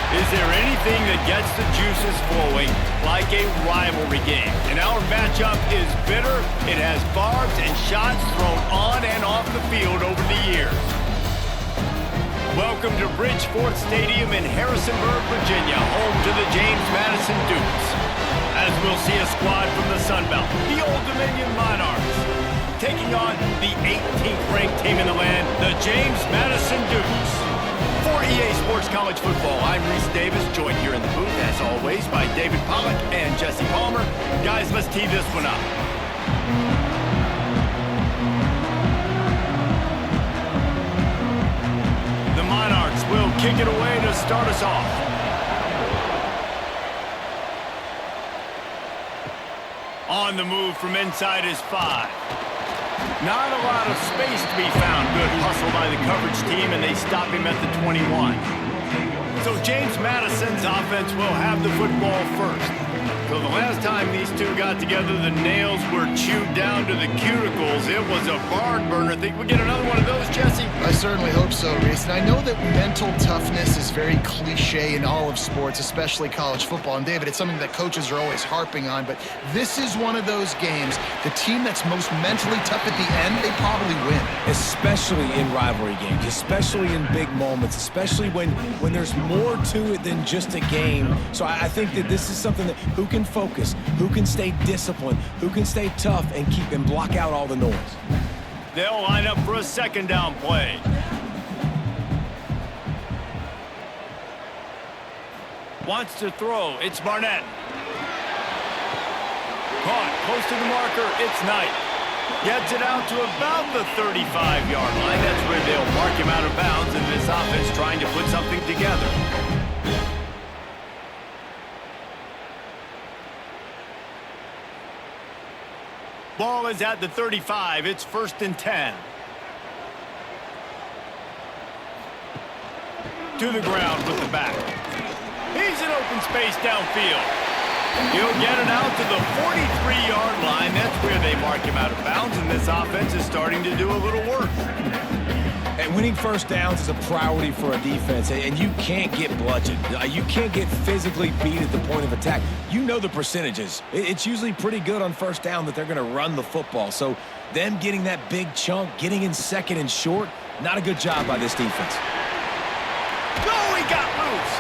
Is there anything that gets the juices flowing like a rivalry game? And our matchup is bitter. It has barbs and shots thrown on and off the field over the years. Welcome to Bridgeport Stadium in Harrisonburg, Virginia, home to the James Madison Dukes. As we'll see a squad from the Sun Belt, the Old Dominion Monarchs, taking on the 18th ranked team in the land, the James Madison Dukes. For EA Sports College Football, I'm Reese Davis, joined here in the booth, as always, by David Pollack and Jesse Palmer. Guys, let's tee this one up. The Monarchs will kick it away to start us off. On the move from inside is 5. Not a lot of space to be found. Good hustle by the coverage team, and they stop him at the 21. So James Madison's offense will have the football first. So the last time these two got together, the nails were chewed down to the cuticles. It was a barn burner. Think we get another one of those, Jesse? I certainly hope so, Reese. And I know that mental toughness is very cliche in all of sports, especially college football. And David, it's something that coaches are always harping on. But this is one of those games. The team that's most mentally tough at the end, they probably win. Especially in rivalry games, especially in big moments, especially when there's more to it than just a game. So I think that this is something that who can focus, who can stay disciplined, who can stay tough and keep and block out all the noise. They'll line up for a second down play. Wants to throw. It's Barnett. Caught close to the marker. It's Knight. Gets it out to about the 35-yard line. That's where they'll mark him out of bounds, and this offense trying to put something together. Ball is at the 35. It's 1st and 10. To the ground with the back. He's in open space downfield. He'll get it out to the 43-yard line. That's where they mark him out of bounds, and this offense is starting to do a little work. And winning first downs is a priority for a defense, and you can't get bludgeoned. You can't get physically beat at the point of attack. You know the percentages. It's usually pretty good on first down that they're going to run the football. So them getting that big chunk, getting in second and short, not a good job by this defense. Oh, he got loose.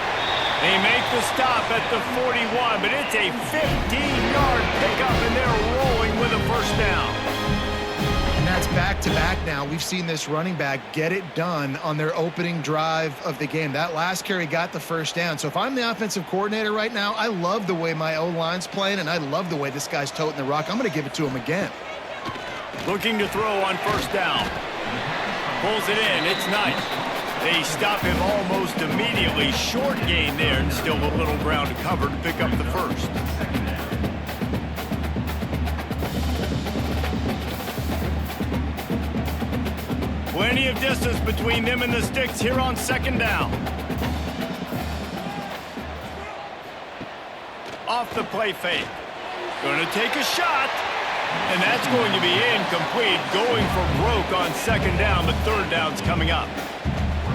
They make the stop at the 41, but it's a 15-yard pickup, and they're rolling with a first down. And that's back-to-back now. We've seen this running back get it done on their opening drive of the game. That last carry got the first down. So if I'm the offensive coordinator right now, I love the way my O-line's playing, and I love the way this guy's toting the rock. I'm going to give it to him again. Looking to throw on first down. Pulls it in. It's Knight. They stop him almost immediately. Short gain there, and still a little ground to cover to pick up the first. Plenty of distance between them and the sticks here on second down. Off the play fake. Going to take a shot. And that's going to be incomplete. Going for broke on second down, but third down's coming up.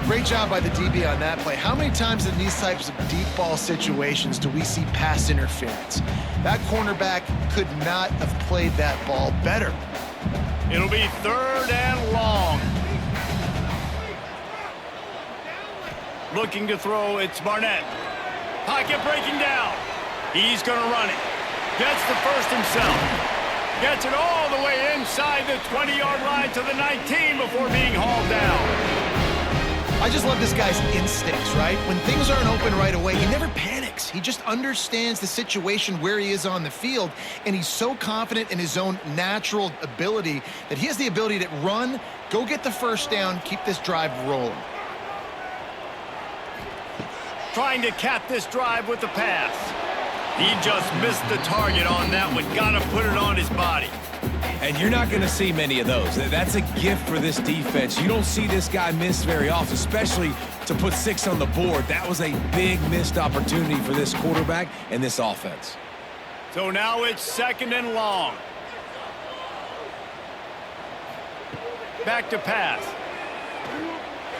Great job by the DB on that play. How many times in these types of deep ball situations do we see pass interference? That cornerback could not have played that ball better. It'll be 3rd and long. Looking to throw, it's Barnett. Pocket breaking down. He's going to run it. Gets the first himself. Gets it all the way inside the 20-yard line to the 19 before being hauled down. I just love this guy's instincts, right? When things aren't open right away, he never panics. He just understands the situation where he is on the field, and he's so confident in his own natural ability that he has the ability to run, go get the first down, keep this drive rolling. Trying to cap this drive with the pass. He just missed the target on that one. Got to put it on his body. And you're not going to see many of those. That's a gift for this defense. You don't see this guy miss very often, especially to put 6 on the board. That was a big missed opportunity for this quarterback and this offense. So now it's 2nd and long. Back to pass.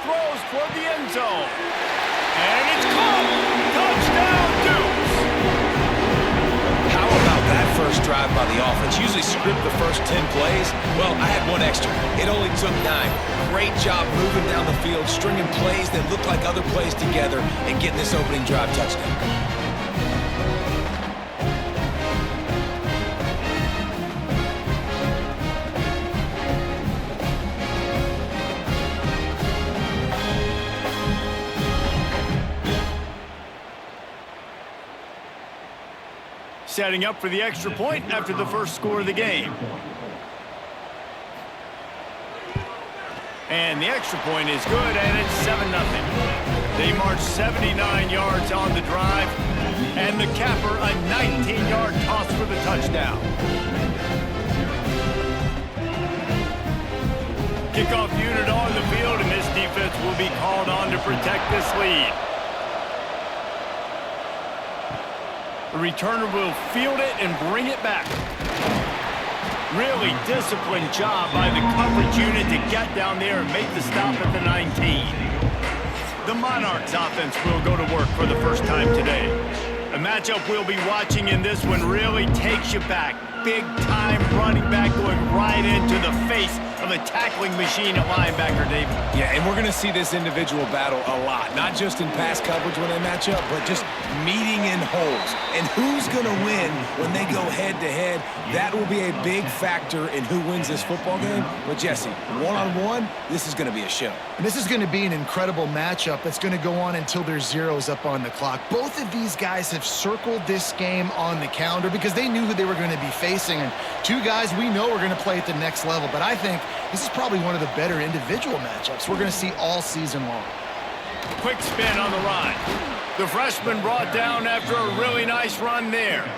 Throws toward the end zone. And it's caught. which usually script the first 10 plays, well, I had one extra. It only took 9. Great job moving down the field, stringing plays that look like other plays together, and getting this opening drive touchdown. Setting up for the extra point after the first score of the game. And the extra point is good, and it's 7-0. They march 79 yards on the drive, and the capper a 19-yard toss for the touchdown. Kickoff unit on the field, and this defense will be called on to protect this lead. The returner will field it and bring it back. Really disciplined job by the coverage unit to get down there and make the stop at the 19. The Monarchs offense will go to work for the first time today. A matchup we'll be watching in this one really takes you back. Big time running back going right into the face of a tackling machine at linebacker, David. Yeah, and we're going to see this individual battle a lot. Not just in pass coverage when they match up, but just meeting in holes. And who's going to win when they go head-to-head? That will be a big factor in who wins this football game. But, Jesse, one-on-one, this is going to be a show. And this is going to be an incredible matchup that's going to go on until there's zeros up on the clock. Both of these guys have circled this game on the calendar because they knew who they were going to be facing. And two guys we know are going to play at the next level. But I think this is probably one of the better individual matchups we're going to see all season long. Quick spin on the run. The freshman brought down after a really nice run there.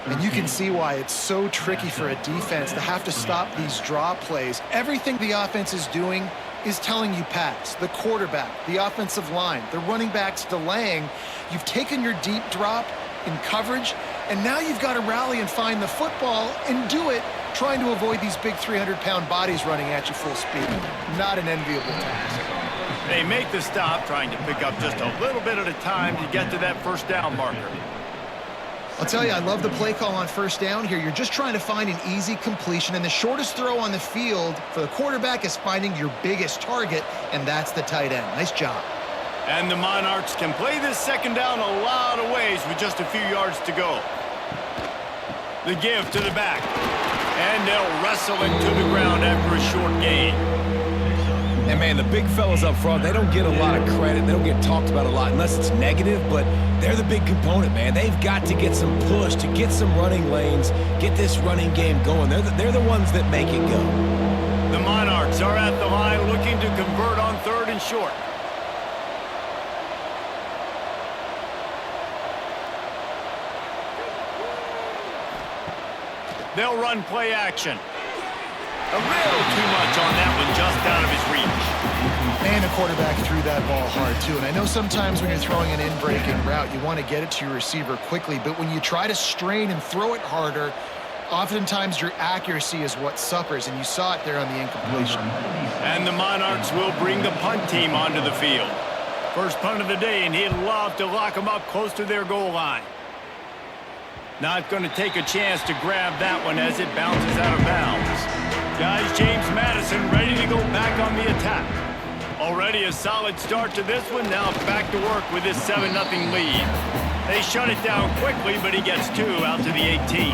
And you can see why it's so tricky for a defense to have to stop these draw plays. Everything the offense is doing is telling you pass. The quarterback, the offensive line, the running backs delaying. You've taken your deep drop in coverage, and now you've got to rally and find the football and do it trying to avoid these big 300-pound bodies running at you full speed. Not an enviable task. They make the stop, trying to pick up just a little bit at a time to get to that first down marker. I'll tell you, I love the play call on first down here. You're just trying to find an easy completion, and the shortest throw on the field for the quarterback is finding your biggest target, and that's the tight end. Nice job. And the Monarchs can play this second down a lot of ways with just a few yards to go. The give to the back. And they'll wrestle him to the ground after a short gain. And, man, the big fellas up front, they don't get a lot of credit. They don't get talked about a lot unless it's negative, but they're the big component, man. They've got to get some push, to get some running lanes, get this running game going. They're the ones that make it go. The Monarchs are at the line looking to convert on 3rd and short. They'll run play action. A little too much on that one, just out of his reach. And the quarterback threw that ball hard, too. And I know sometimes when you're throwing an in-breaking route, you want to get it to your receiver quickly. But when you try to strain and throw it harder, oftentimes your accuracy is what suffers. And you saw it there on the incompletion. And the Monarchs will bring the punt team onto the field. First punt of the day, and he'd love to lock them up close to their goal line. Not going to take a chance to grab that one as it bounces out of bounds. Guys, James Madison ready to go back on the attack. Already a solid start to this one. Now back to work with this 7-0 lead. They shut it down quickly, but he gets 2 out to the 18.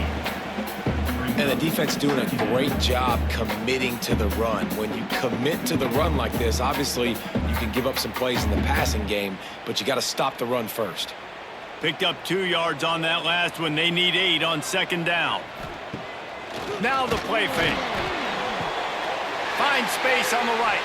And the defense doing a great job committing to the run. When you commit to the run like this, obviously you can give up some plays in the passing game, but you got to stop the run first. Picked up 2 yards on that last one. They need 8 on second down. Now the play fake. Find space on the right.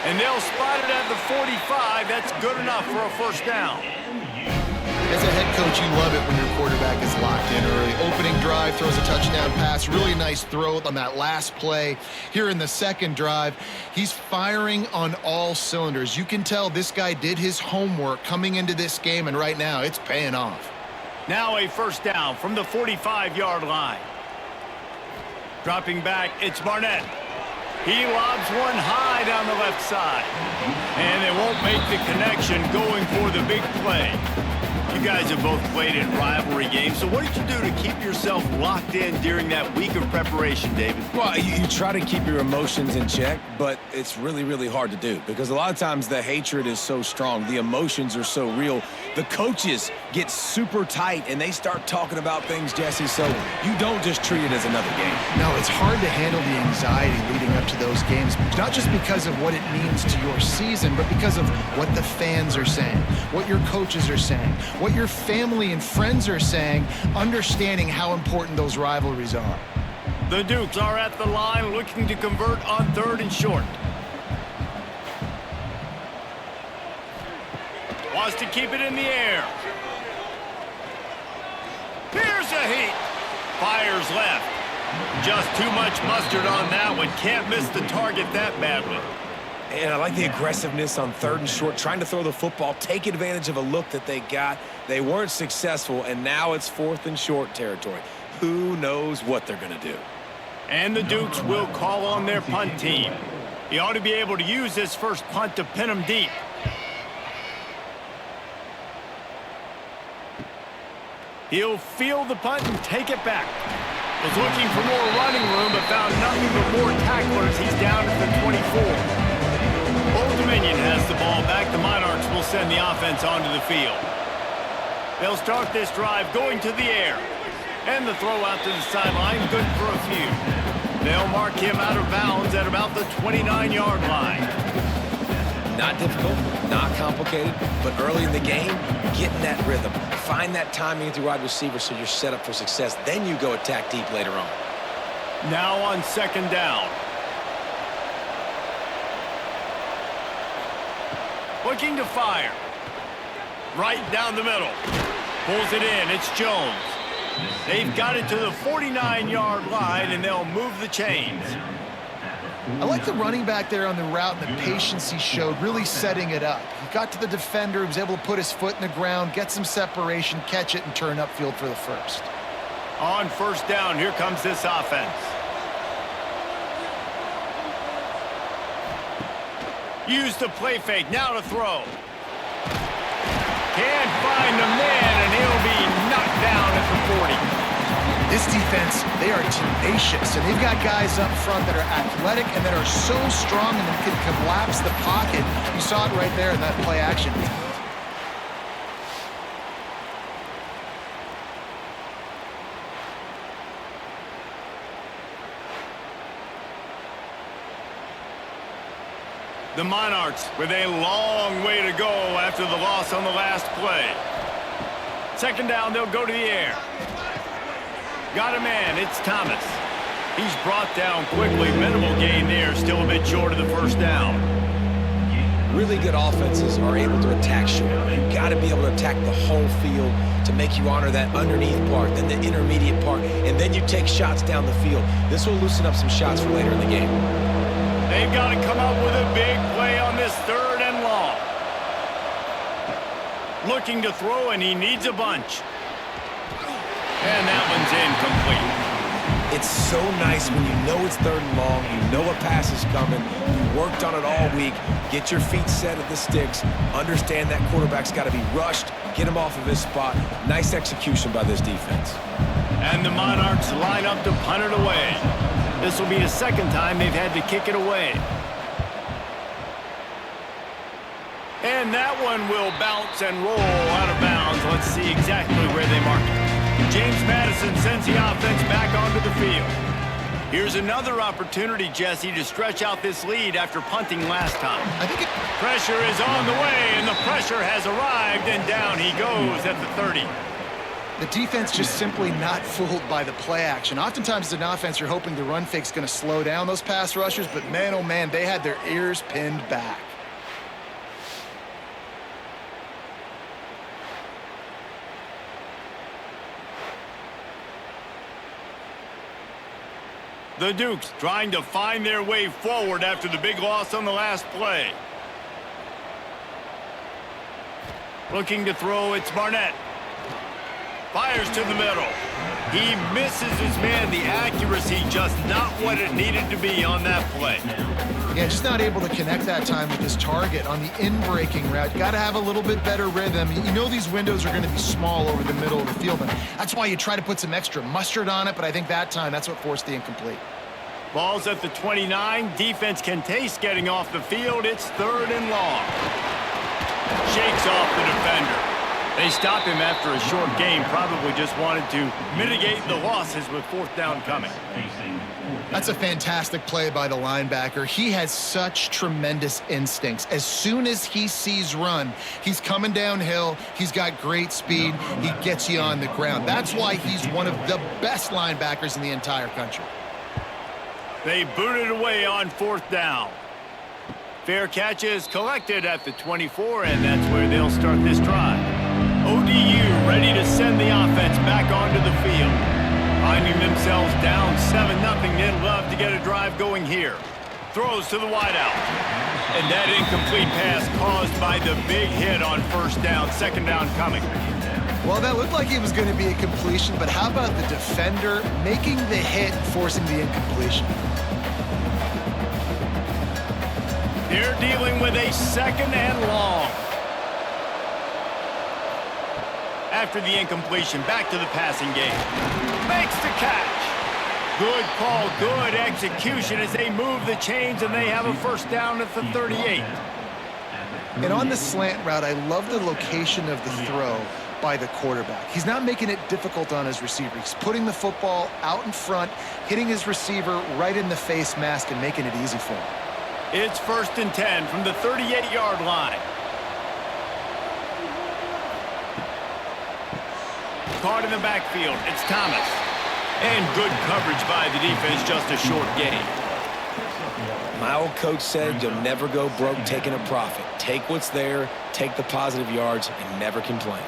And they'll spot it at the 45. That's good enough for a first down. As a head coach, you love it when your quarterback is locked in early. Opening drive, throws a touchdown pass. Really nice throw on that last play. Here in the second drive, he's firing on all cylinders. You can tell this guy did his homework coming into this game, and right now it's paying off. Now a first down from the 45-yard line. Dropping back, it's Barnett. He lobs one high down the left side. And they won't make the connection going for the big play. You guys have both played in rivalry games, so what did you do to keep yourself locked in during that week of preparation, David? Well, you try to keep your emotions in check, but it's really, really hard to do because a lot of times the hatred is so strong. The emotions are so real. The coaches get super tight, and they start talking about things, Jesse, so you don't just treat it as another game. No, it's hard to handle the anxiety leading up to those games, not just because of what it means to your season, but because of what the fans are saying, what your coaches are saying, what your family and friends are saying, understanding how important those rivalries are. The Dukes are at the line looking to convert on 3rd and short. Wants to keep it in the air. Here's a heat. Fires left. Just too much mustard on that one. Can't miss the target that badly. And I like the aggressiveness on 3rd and short, trying to throw the football, take advantage of a look that they got. They weren't successful, and now it's 4th and short territory. Who knows what they're going to do? And the Dukes will call on their punt team. He ought to be able to use this first punt to pin them deep. He'll field the punt and take it back. Was looking for more running room, but found nothing but more tacklers. He's down at the 24. Old Dominion has the ball back. The Monarchs will send the offense onto the field. They'll start this drive going to the air. And the throw out to the sideline, good for a few. They'll mark him out of bounds at about the 29-yard line. Not difficult, not complicated, but early in the game, get in that rhythm. Find that timing with your wide receiver so you're set up for success. Then you go attack deep later on. Now on 2nd down. Looking to fire. Right down the middle. Pulls it in. It's Jones. They've got it to the 49-yard line, and they'll move the chains. I like the running back there on the route and the patience he showed, really setting it up. He got to the defender, he was able to put his foot in the ground, get some separation, catch it, and turn upfield for the first. On 1st down, here comes this offense. Use the play fake, now to throw. Can't find the man, and he'll be knocked down at the 40. This defense, they are tenacious, and they've got guys up front that are athletic and that are so strong and that can collapse the pocket. You saw it right there in that play action. The Monarchs with a long way to go after the loss on the last play. 2nd down, they'll go to the air. Got a man, it's Thomas. He's brought down quickly. Minimal gain there, still a bit short of the 1st down. Really good offenses are able to attack short. You've got to be able to attack the whole field to make you honor that underneath part, then the intermediate part, and then you take shots down the field. This will loosen up some shots for later in the game. They've got to come up with a big play on this 3rd and long. Looking to throw, and he needs a bunch. And that one's incomplete. It's so nice when you know it's 3rd and long, you know a pass is coming, you worked on it all week, get your feet set at the sticks, understand that quarterback's got to be rushed, get him off of his spot. Nice execution by this defense. And the Monarchs line up to punt it away. This will be the 2nd time they've had to kick it away. And that one will bounce and roll out of bounds. Let's see exactly where they mark it. James Madison sends the offense back onto the field. Here's another opportunity, Jesse, to stretch out this lead after punting last time. Pressure is on the way, and the pressure has arrived, and down he goes at the 30. The defense just simply not fooled by the play action. Oftentimes as an offense, you're hoping the run fake's going to slow down those pass rushers, but man, oh man, they had their ears pinned back. The Dukes trying to find their way forward after the big loss on the last play. Looking to throw, it's Barnett. Fires to the middle. He misses his man. The accuracy just not what it needed to be on that play. Yeah, just not able to connect that time with his target on the in-breaking route. Got to have a little bit better rhythm. You know these windows are going to be small over the middle of the field, and that's why you try to put some extra mustard on it, but I think that time, that's what forced the incomplete. Ball's at the 29. Defense can taste getting off the field. It's 3rd and long. Shakes off the defender. They stopped him after a short game. Probably just wanted to mitigate the losses with 4th down coming. That's a fantastic play by the linebacker. He has such tremendous instincts. As soon as he sees run, he's coming downhill. He's got great speed. He gets you on the ground. That's why he's one of the best linebackers in the entire country. They boot it away on 4th down. Fair catch is collected at the 24, and that's where they'll start this drive. ODU ready to send the offense back onto the field. Finding themselves down 7-0, they'd love to get a drive going here. Throws to the wideout. And that incomplete pass caused by the big hit on 1st down, 2nd down coming. Well, that looked like it was going to be a completion, but how about the defender making the hit, forcing the incompletion? They're dealing with a 2nd and long. After the incompletion, back to the passing game. Makes the catch. Good call, good execution as they move the chains, and they have a 1st down at the 38. And on the slant route, I love the location of the throw by the quarterback. He's not making it difficult on his receiver. He's putting the football out in front, hitting his receiver right in the face mask and making it easy for him. It's 1st and 10 from the 38-yard line. Caught in the backfield. It's Thomas. And good coverage by the defense, just a short gain. My old coach said you'll never go broke taking a profit. Take what's there, take the positive yards, and never complain.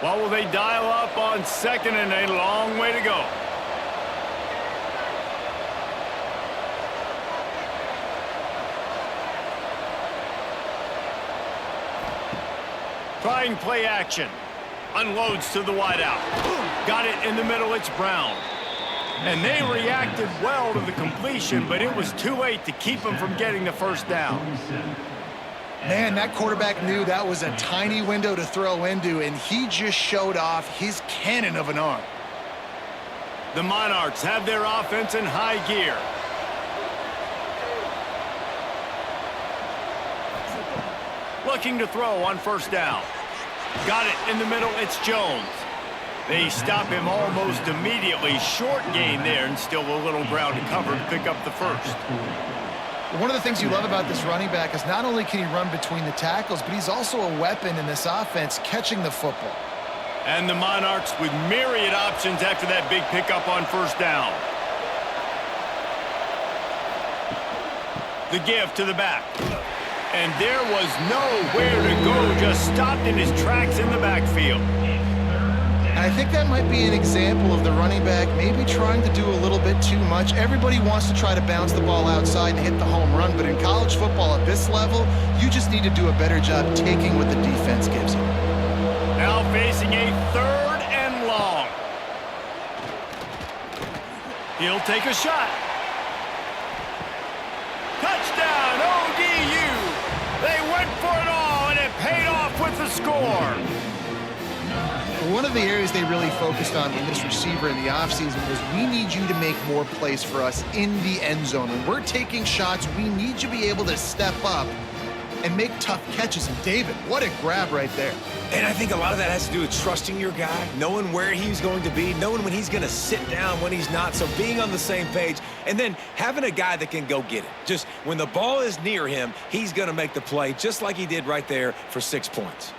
What will they dial up on 2nd and a long way to go? Trying play action. Unloads to the wideout. Got it in the middle. It's Brown. And they reacted well to the completion, but it was too late to keep them from getting the 1st down. Man, that quarterback knew that was a tiny window to throw into, and he just showed off his cannon of an arm. The Monarchs have their offense in high gear. Looking to throw on 1st down. Got it in the middle. It's Jones. They stop him almost immediately. Short gain there, and still a little ground to cover to pick up the 1st. One of the things you love about this running back is not only can he run between the tackles, but he's also a weapon in this offense, catching the football. And the Monarchs with myriad options after that big pickup on 1st down. The give to the back. And there was nowhere to go, just stopped in his tracks in the backfield. And I think that might be an example of the running back maybe trying to do a little bit too much. Everybody wants to try to bounce the ball outside and hit the home run, but in college football at this level, you just need to do a better job taking what the defense gives you. Now facing a 3rd and long. He'll take a shot. Touchdown, ODU! They went for it all, and it paid off with the score. One of the areas they really focused on with this receiver in the offseason was we need you to make more plays for us in the end zone. When we're taking shots, we need you to be able to step up and make tough catches. And David, what a grab right there. And I think a lot of that has to do with trusting your guy, knowing where he's going to be, knowing when he's going to sit down, when he's not, so being on the same page, and then having a guy that can go get it. Just when the ball is near him, he's going to make the play, just like he did right there for 6 points.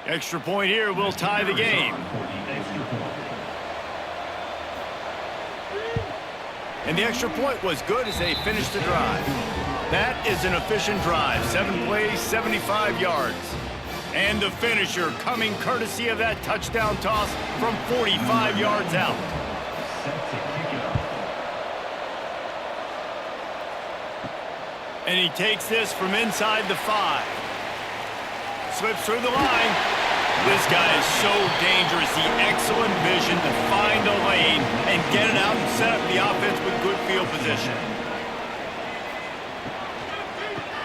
Extra point here will tie the game. And the extra point was good as they finished the drive. That is an efficient drive. 7 plays, 75 yards. And the finisher coming courtesy of that touchdown toss from 45 yards out. And he takes this from inside the 5. Slips through the line. This guy is so dangerous. The excellent vision to find a lane and get it out and set up the offense with good field position.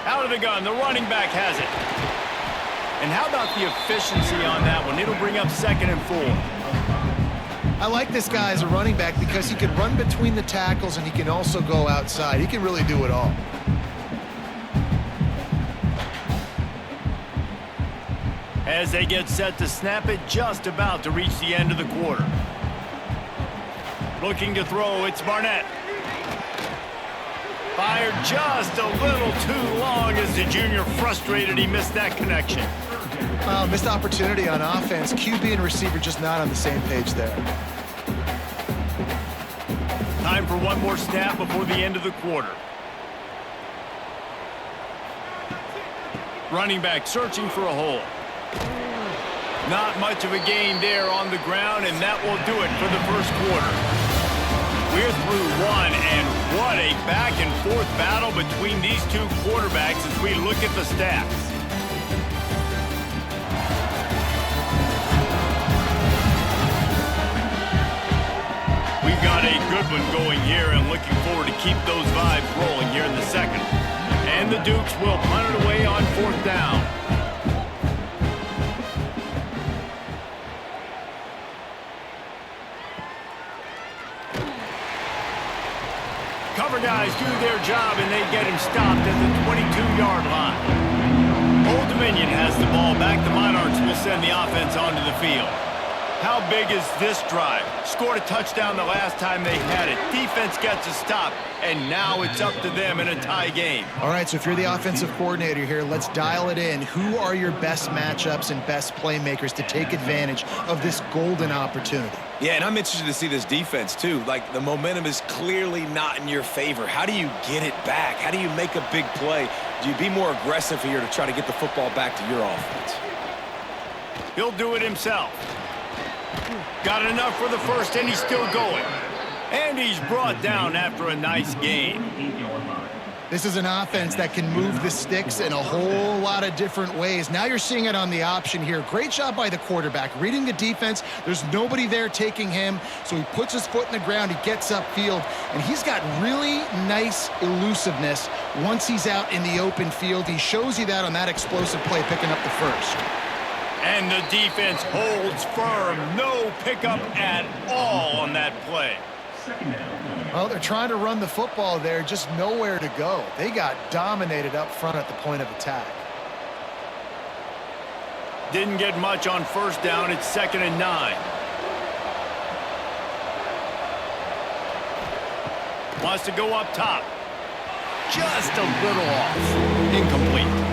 Out of the gun, the running back has it. And how about the efficiency on that one? It'll bring up 2nd and 4. I like this guy as a running back because he can run between the tackles and he can also go outside. He can really do it all. As they get set to snap it, just about to reach the end of the quarter. Looking to throw, it's Barnett. Fired just a little too long as the junior frustrated he missed that connection. Missed opportunity on offense. QB and receiver just not on the same page there. Time for one more snap before the end of the quarter. Running back searching for a hole. Not much of a gain there on the ground, and that will do it for the first quarter. We're through one, and what a back-and-forth battle between these two quarterbacks as we look at the stats. We've got a good one going here, and looking forward to keep those vibes rolling here in the second. And the Dukes will punt it away on 4th down. Cover guys do their job, and they get him stopped at the 22-yard line. Old Dominion has the ball back. The Monarchs will send the offense onto the field. How big is this drive? Scored a touchdown the last time they had it. Defense gets a stop, and now it's up to them in a tie game. All right, so if you're the offensive coordinator here, let's dial it in. Who are your best matchups and best playmakers to take advantage of this golden opportunity? Yeah, and I'm interested to see this defense, too. Like, the momentum is clearly not in your favor. How do you get it back? How do you make a big play? Do you be more aggressive here to try to get the football back to your offense? He'll do it himself. Got enough for the first, and he's still going. And he's brought down after a nice gain. This is an offense that can move the sticks in a whole lot of different ways. Now you're seeing it on the option here. Great job by the quarterback. Reading the defense, there's nobody there taking him, so he puts his foot in the ground, he gets upfield, and he's got really nice elusiveness once he's out in the open field. He shows you that on that explosive play, picking up the first. And the defense holds firm. No pickup at all on that play. Well, they're trying to run the football there, just nowhere to go. They got dominated up front at the point of attack. Didn't get much on 1st down. It's 2nd and 9. Wants to go up top. Just a little off. Incomplete.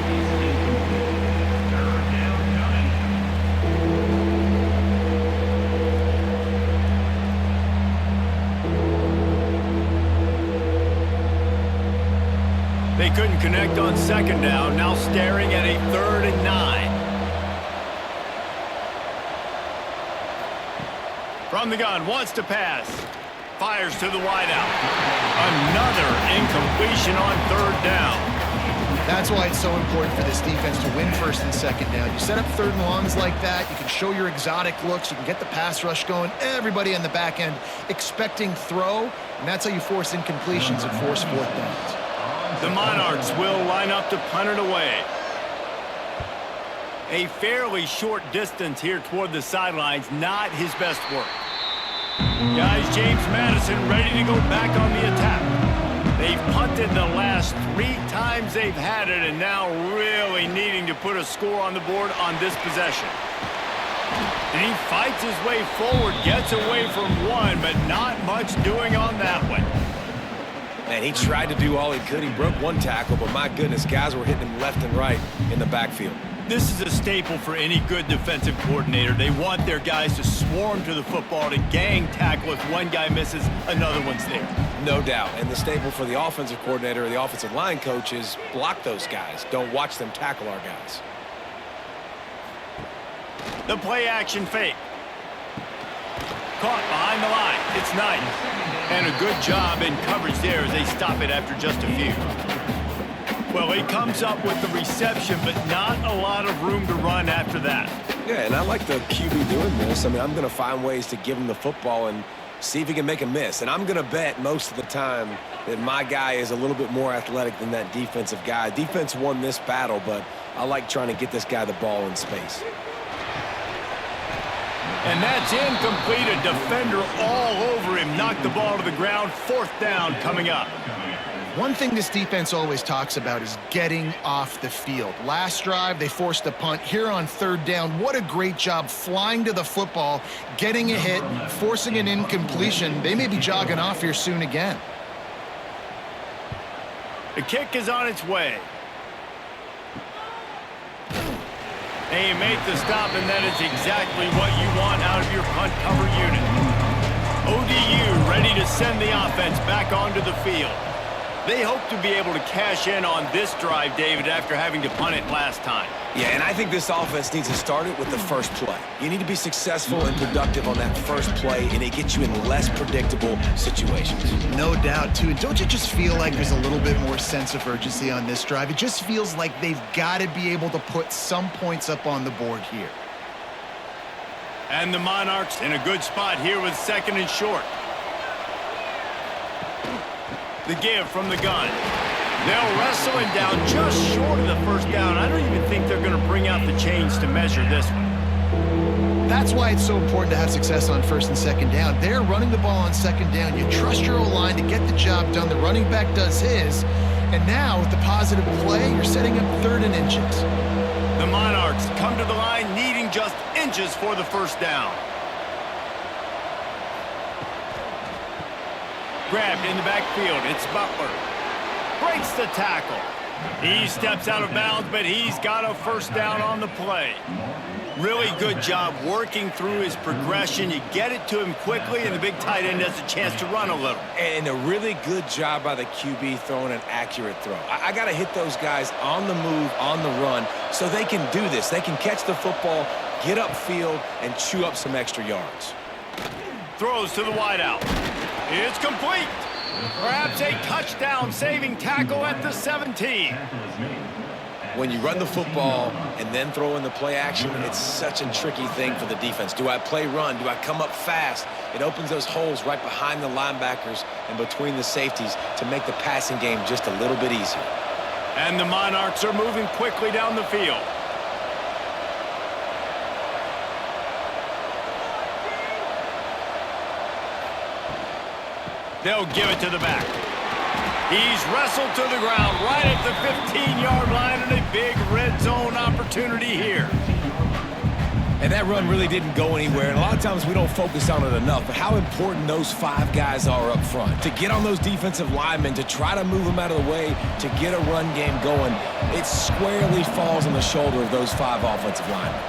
They couldn't connect on 2nd down. Now staring at a 3rd and 9. From the gun, wants to pass. Fires to the wideout. Another incompletion on 3rd down. That's why it's so important for this defense to win 1st and 2nd down. You set up 3rd and longs like that, you can show your exotic looks, you can get the pass rush going, everybody on the back end expecting throw, and that's how you force incompletions and force 4th downs. The Monarchs will line up to punt it away. A fairly short distance here toward the sidelines, not his best work. Guys, James Madison ready to go back on the attack. They've punted the last 3 times they've had it, and now really needing to put a score on the board on this possession. And he fights his way forward, gets away from one, but not much doing on that one. Man, he tried to do all he could. He broke one tackle, but my goodness, guys were hitting him left and right in the backfield. This is a staple for any good defensive coordinator. They want their guys to swarm to the football, to gang tackle. If one guy misses, another one's there. No doubt. And the staple for the offensive coordinator or the offensive line coach is block those guys. Don't watch them tackle our guys. The play action fake. Caught behind the line. It's nice. And a good job in coverage there as they stop it after just a few. Well, he comes up with the reception, but not a lot of room to run after that. Yeah, and I like the QB doing this. I mean, I'm going to find ways to give him the football and see if he can make a miss. And I'm going to bet most of the time that my guy is a little bit more athletic than that defensive guy. Defense won this battle, but I like trying to get this guy the ball in space. And that's incomplete. A defender all over him. Knocked the ball to the ground. 4th down coming up. One thing this defense always talks about is getting off the field. Last drive, they forced a punt. Here on 3rd down, what a great job flying to the football, getting a hit, forcing an incompletion. They may be jogging off here soon again. The kick is on its way. And you make the stop, and that is exactly what you want out of your punt cover unit. ODU ready to send the offense back onto the field. They hope to be able to cash in on this drive, David, after having to punt it last time. Yeah, and I think this offense needs to start it with the first play. You need to be successful and productive on that first play, and it gets you in less predictable situations. No doubt, too. And don't you just feel like there's a little bit more sense of urgency on this drive? It just feels like they've got to be able to put some points up on the board here. And the Monarchs in a good spot here with 2nd and short. The give from the gun. They'll wrestle him down just short of the 1st down. I don't even think they're going to bring out the chains to measure this one. That's why it's so important to have success on 1st and 2nd down. They're running the ball on 2nd down. You trust your O-line to get the job done. The running back does his. And now, with the positive play, you're setting up 3rd and inches. The Monarchs come to the line needing just inches for the 1st down. Grabbed in the backfield. It's Butler. Breaks the tackle. He steps out of bounds, but he's got a 1st down on the play. Really good job working through his progression. You get it to him quickly, and the big tight end has a chance to run a little. And a really good job by the QB throwing an accurate throw. I got to hit those guys on the move, on the run, so they can do this. They can catch the football, get upfield, and chew up some extra yards. Throws to the wideout. It's complete. Perhaps a touchdown-saving tackle at the 17. When you run the football and then throw in the play action, it's such a tricky thing for the defense. Do I play run? Do I come up fast? It opens those holes right behind the linebackers and between the safeties to make the passing game just a little bit easier. And the Monarchs are moving quickly down the field. They'll give it to the back. He's wrestled to the ground right at the 15-yard line, and a big red zone opportunity here. And that run really didn't go anywhere, and a lot of times we don't focus on it enough, but how important those 5 guys are up front. To get on those defensive linemen, to try to move them out of the way, to get a run game going, it squarely falls on the shoulder of those 5 offensive linemen.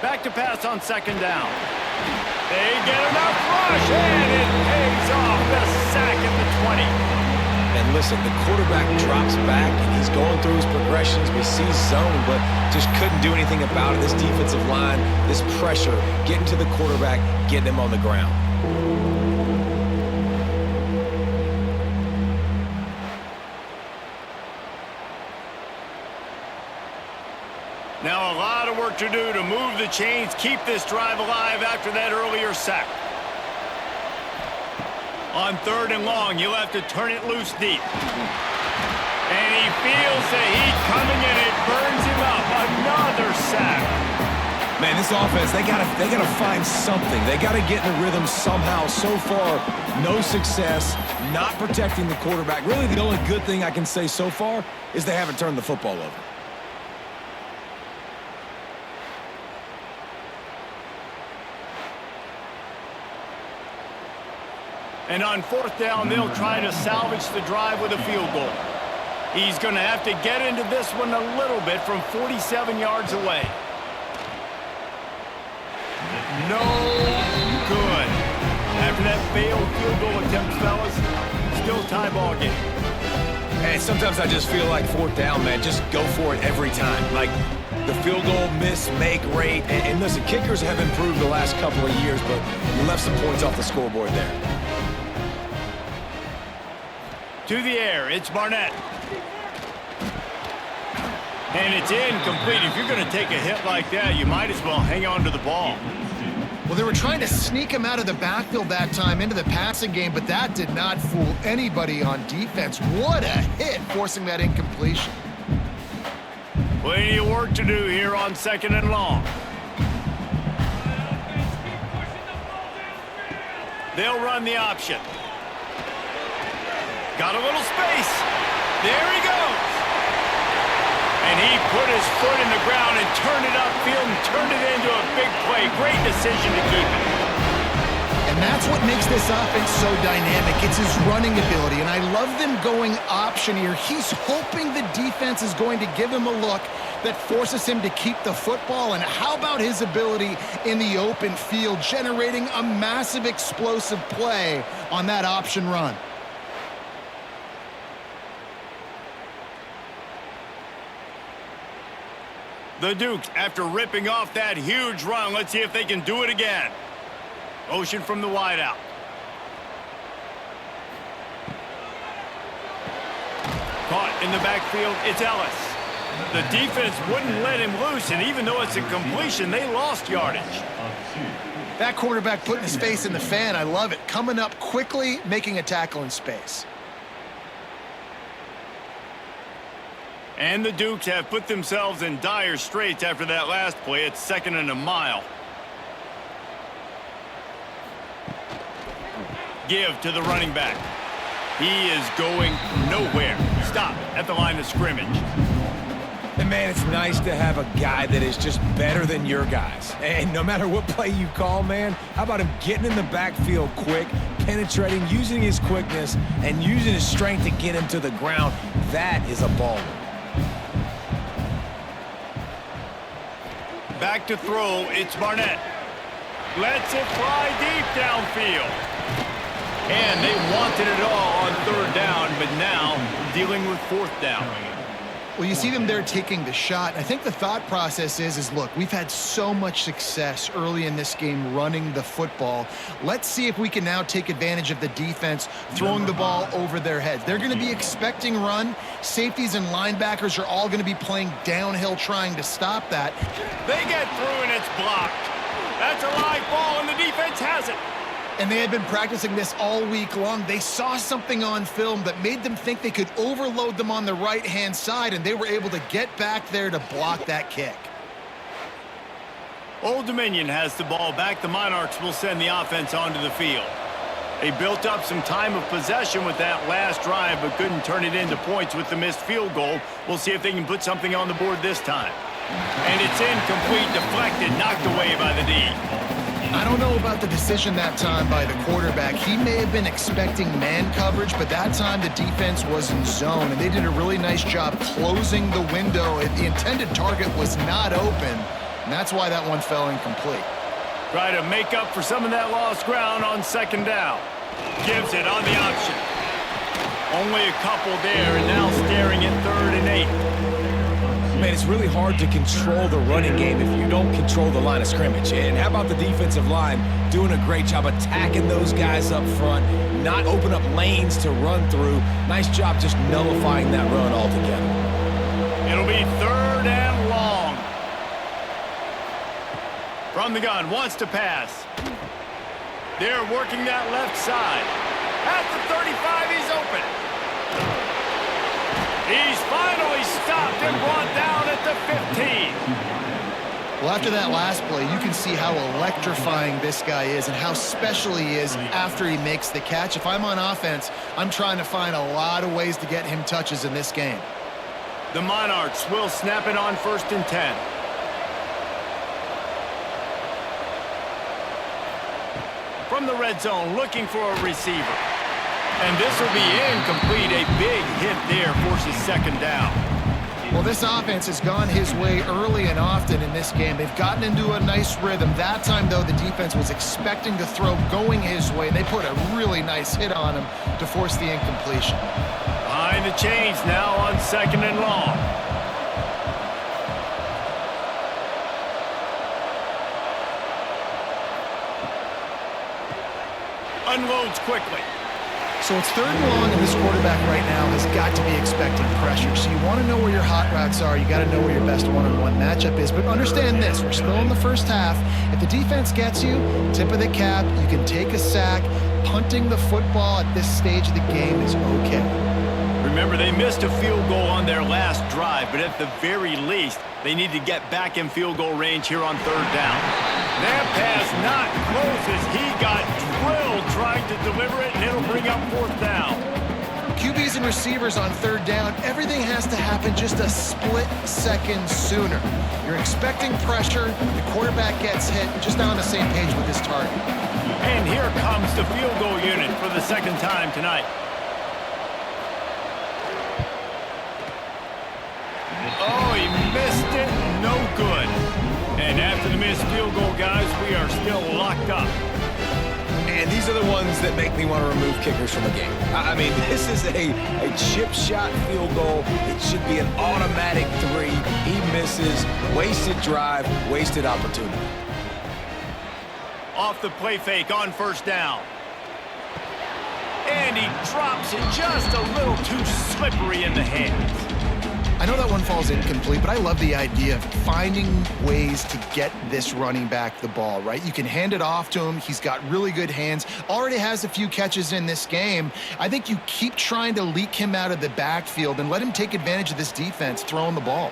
Back to pass on 2nd down. They get enough rush, and it pays off. The sack at the 20. And listen, the quarterback drops back, and he's going through his progressions. We see zone, but just couldn't do anything about it. This defensive line, this pressure, getting to the quarterback, getting him on the ground. Now a lot of work to do to move the chains, keep this drive alive after that earlier sack. On 3rd and long, you'll have to turn it loose deep. And he feels the heat coming in. It burns him up. Another sack. Man, this offense, they gotta find something. They gotta get in the rhythm somehow. So far, no success, not protecting the quarterback. Really, the only good thing I can say so far is they haven't turned the football over. And on 4th down, they'll try to salvage the drive with a field goal. He's going to have to get into this one a little bit from 47 yards away. No good. After that failed field goal attempt, fellas, still tie ball game. And sometimes I just feel like 4th down, man, just go for it every time. Like the field goal miss-make rate. And listen, kickers have improved the last couple of years, but you left some points off the scoreboard there. To the air, it's Barnett. And it's incomplete. If you're going to take a hit like that, you might as well hang on to the ball. Well, they were trying to sneak him out of the backfield that time into the passing game, but that did not fool anybody on defense. What a hit, forcing that incompletion. Plenty of work to do here on 2nd and long. They'll run the option. Got a little space. There he goes. And he put his foot in the ground and turned it upfield and turned it into a big play. Great decision to keep it. And that's what makes this offense so dynamic. It's his running ability, and I love them going option here. He's hoping the defense is going to give him a look that forces him to keep the football. And how about his ability in the open field, generating a massive explosive play on that option run? The Dukes, after ripping off that huge run, let's see if they can do it again. Motion from the wideout. Caught in the backfield, it's Ellis. The defense wouldn't let him loose, and even though it's a completion, they lost yardage. That quarterback putting his face in the fan, I love it. Coming up quickly, making a tackle in space. And the Dukes have put themselves in dire straits after that last play. It's 2nd and a mile. Give to the running back. He is going nowhere. Stop at the line of scrimmage. And man, it's nice to have a guy that is just better than your guys. And no matter what play you call, man, how about him getting in the backfield quick, penetrating, using his quickness, and using his strength to get him to the ground? That is a baller. Back to throw, it's Barnett. Lets it fly deep downfield. And they wanted it all on 3rd down, but now dealing with 4th down. Well, you see them there taking the shot. I think the thought process is look, we've had so much success early in this game running the football. Let's see if we can now take advantage of the defense throwing the ball over their heads. They're going to be expecting run. Safeties and linebackers are all going to be playing downhill trying to stop that. They get through and it's blocked. That's a live ball and the defense has it. And they had been practicing this all week long. They saw something on film that made them think they could overload them on the right-hand side, and they were able to get back there to block that kick. Old Dominion has the ball back. The Monarchs will send the offense onto the field. They built up some time of possession with that last drive, but couldn't turn it into points with the missed field goal. We'll see if they can put something on the board this time. And it's incomplete, deflected, knocked away by the D. I don't know about the decision that time by the quarterback. He may have been expecting man coverage, but that time the defense was in zone, and they did a really nice job closing the window. The intended target was not open, and that's why that one fell incomplete. Try to make up for some of that lost ground on 2nd down. Gives it on the option. Only a couple there, and now staring at 3rd and 8. Man, it's really hard to control the running game if you don't control the line of scrimmage. And how about the defensive line doing a great job attacking those guys up front, not open up lanes to run through. Nice job just nullifying that run altogether. It'll be 3rd and long. From the gun, wants to pass. They're working that left side. At the 35, he's open. He's finally stopped and brought down at the 15. Well, after that last play, you can see how electrifying this guy is and how special he is after he makes the catch. If I'm on offense, I'm trying to find a lot of ways to get him touches in this game. The Monarchs will snap it on 1st and 10. From the red zone, looking for a receiver. And this will be incomplete. A big hit there forces 2nd down. Well, this offense has gone his way early and often in this game. They've gotten into a nice rhythm. That time, though, the defense was expecting to throw going his way. They put a really nice hit on him to force the incompletion. Behind the chains now on 2nd and long. Unloads quickly. So it's 3rd and long, and this quarterback right now has got to be expecting pressure. So you want to know where your hot routes are. You got to know where your best one-on-one matchup is. But understand this, we're still in the first half. If the defense gets you, tip of the cap, you can take a sack. Punting the football at this stage of the game is okay. Remember, they missed a field goal on their last drive, but at the very least, they need to get back in field goal range here on 3rd down. That pass not close as he got drilled trying to deliver it, and it'll bring up 4th down. QBs and receivers on 3rd down, everything has to happen just a split second sooner. You're expecting pressure, the quarterback gets hit, just not on the same page with his target. And here comes the field goal unit for the 2nd time tonight. Oh, he missed it. No good. And after the missed field goal, guys, we are still locked up. And these are the ones that make me want to remove kickers from a game. I mean, this is a chip shot field goal. It should be an automatic 3. He misses. Wasted drive, wasted opportunity. Off the play fake on 1st down. And he drops it just a little too slippery in the hands. I know that one falls incomplete, but I love the idea of finding ways to get this running back the ball, right? You can hand it off to him. He's got really good hands. Already has a few catches in this game. I think you keep trying to leak him out of the backfield and let him take advantage of this defense throwing the ball.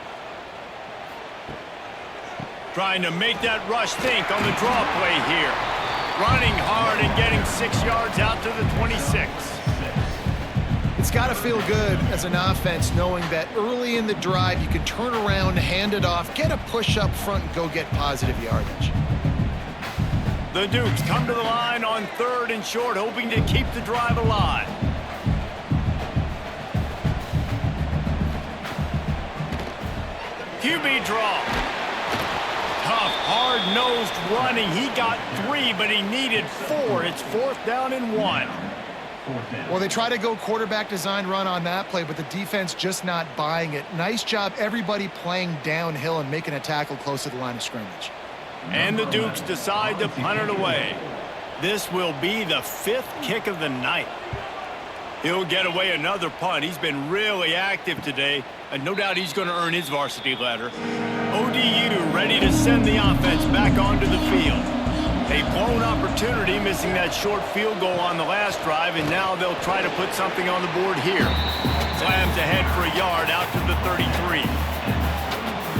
Trying to make that rush think on the draw play here. Running hard and getting 6 yards out to the 26. It's got to feel good as an offense knowing that early in the drive you can turn around, hand it off, get a push up front, and go get positive yardage. The Dukes come to the line on 3rd and short, hoping to keep the drive alive. QB draw. Tough, hard-nosed running. He got 3, but he needed 4. It's 4th down and 1. Well, they try to go quarterback design run on that play, but the defense just not buying it. Nice job, everybody playing downhill and making a tackle close to the line of scrimmage. And the Dukes decide to punt it away. This will be the 5th kick of the night. He'll get away another punt. He's been really active today, and no doubt he's going to earn his varsity letter. ODU ready to send the offense back onto the field. A blown opportunity, missing that short field goal on the last drive, and now they'll try to put something on the board here. Slams ahead for a yard out to the 33.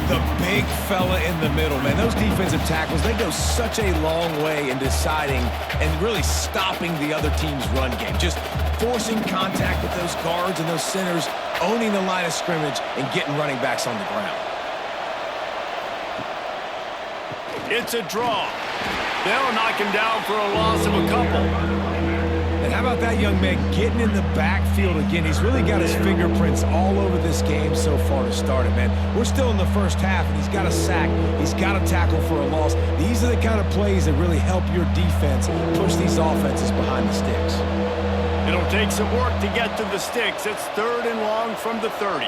The big fella in the middle, man. Those defensive tackles, they go such a long way in deciding and really stopping the other team's run game. Just forcing contact with those guards and those centers, owning the line of scrimmage, and getting running backs on the ground. It's a draw. They'll knock him down for a loss of a couple. And how about that young man getting in the backfield again? He's really got his fingerprints all over this game so far to start it, man. We're still in the first half, and he's got a sack. He's got a tackle for a loss. These are the kind of plays that really help your defense push these offenses behind the sticks. It'll take some work to get to the sticks. It's 3rd and long from the 30.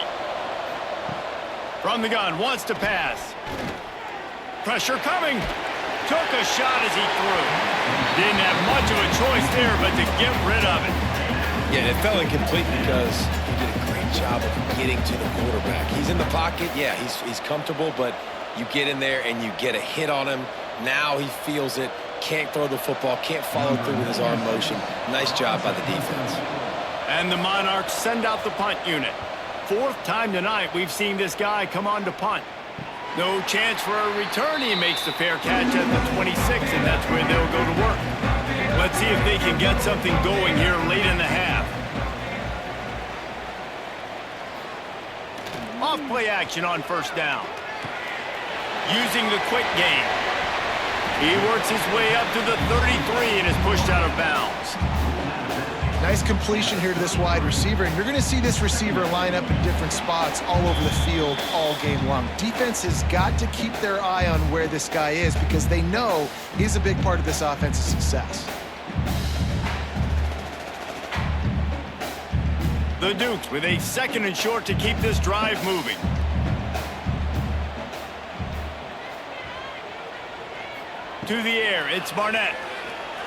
From the gun, wants to pass. Pressure coming. Took a shot as he threw. Didn't have much of a choice there, but to get rid of it. Yeah, it fell incomplete because he did a great job of getting to the quarterback. He's in the pocket. Yeah, he's comfortable, but you get in there and you get a hit on him. Now he feels it. Can't throw the football. Can't follow through with his arm motion. Nice job by the defense. And the Monarchs send out the punt unit. 4th time tonight we've seen this guy come on to punt. No chance for a return. He makes the fair catch at the 26, and that's where they'll go to work. Let's see if they can get something going here late in the half. Off play action on 1st down. Using the quick game. He works his way up to the 33 and is pushed out of bounds. Nice completion here to this wide receiver, and you're going to see this receiver line up in different spots all over the field all game long. Defense has got to keep their eye on where this guy is because they know he's a big part of this offense's success. The Dukes with a 2nd and short to keep this drive moving. To the air, it's Barnett.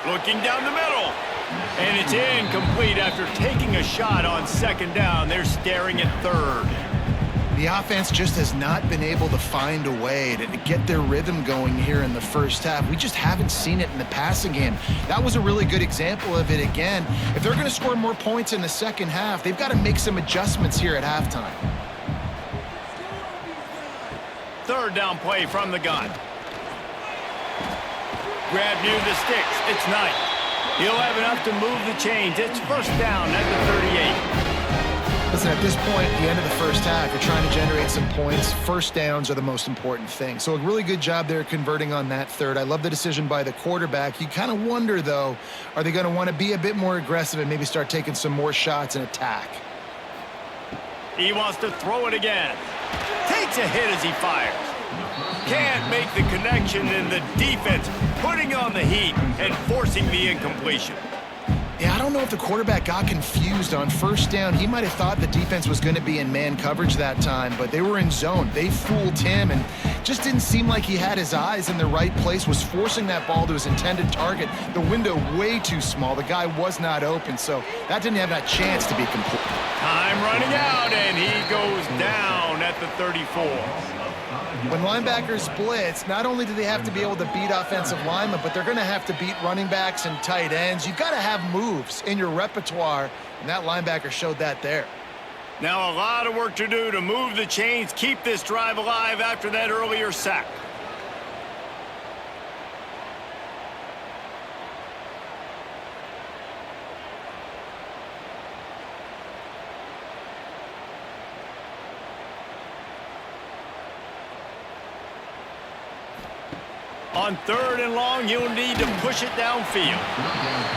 Looking down the middle. And it's incomplete after taking a shot on second down. They're staring at third. The offense just has not been able to find a way to get their rhythm going here in the first half. We just haven't seen it in the passing game. That was a really good example of it again. If they're going to score more points in the second half, they've got to make some adjustments here at halftime. Third down play from the gun. Grab near the sticks. It's Knight. He'll have enough to move the chains. It's first down at the 38. Listen, at this point, at the end of the first half, you're trying to generate some points. First downs are the most important thing. So a really good job there converting on that third. I love the decision by the quarterback. You kind of wonder, though, are they going to want to be a bit more aggressive and maybe start taking some more shots and attack? He wants to throw it again. Takes a hit as he fires. Can't make the connection, and the defense putting on the heat and forcing the incompletion. Yeah, I don't know if the quarterback got confused on first down. He might have thought the defense was going to be in man coverage that time, but they were in zone. They fooled him and just didn't seem like he had his eyes in the right place, was forcing that ball to his intended target. The window way too small. The guy was not open, so that didn't have that chance to be complete. Time running out, and he goes down at the 34. When linebackers blitz, not only do they have to be able to beat offensive linemen, but they're going to have to beat running backs and tight ends. You've got to have moves in your repertoire, and that linebacker showed that there. Now a lot of work to do to move the chains, keep this drive alive after that earlier sack. On third and long, you'll need to push it downfield.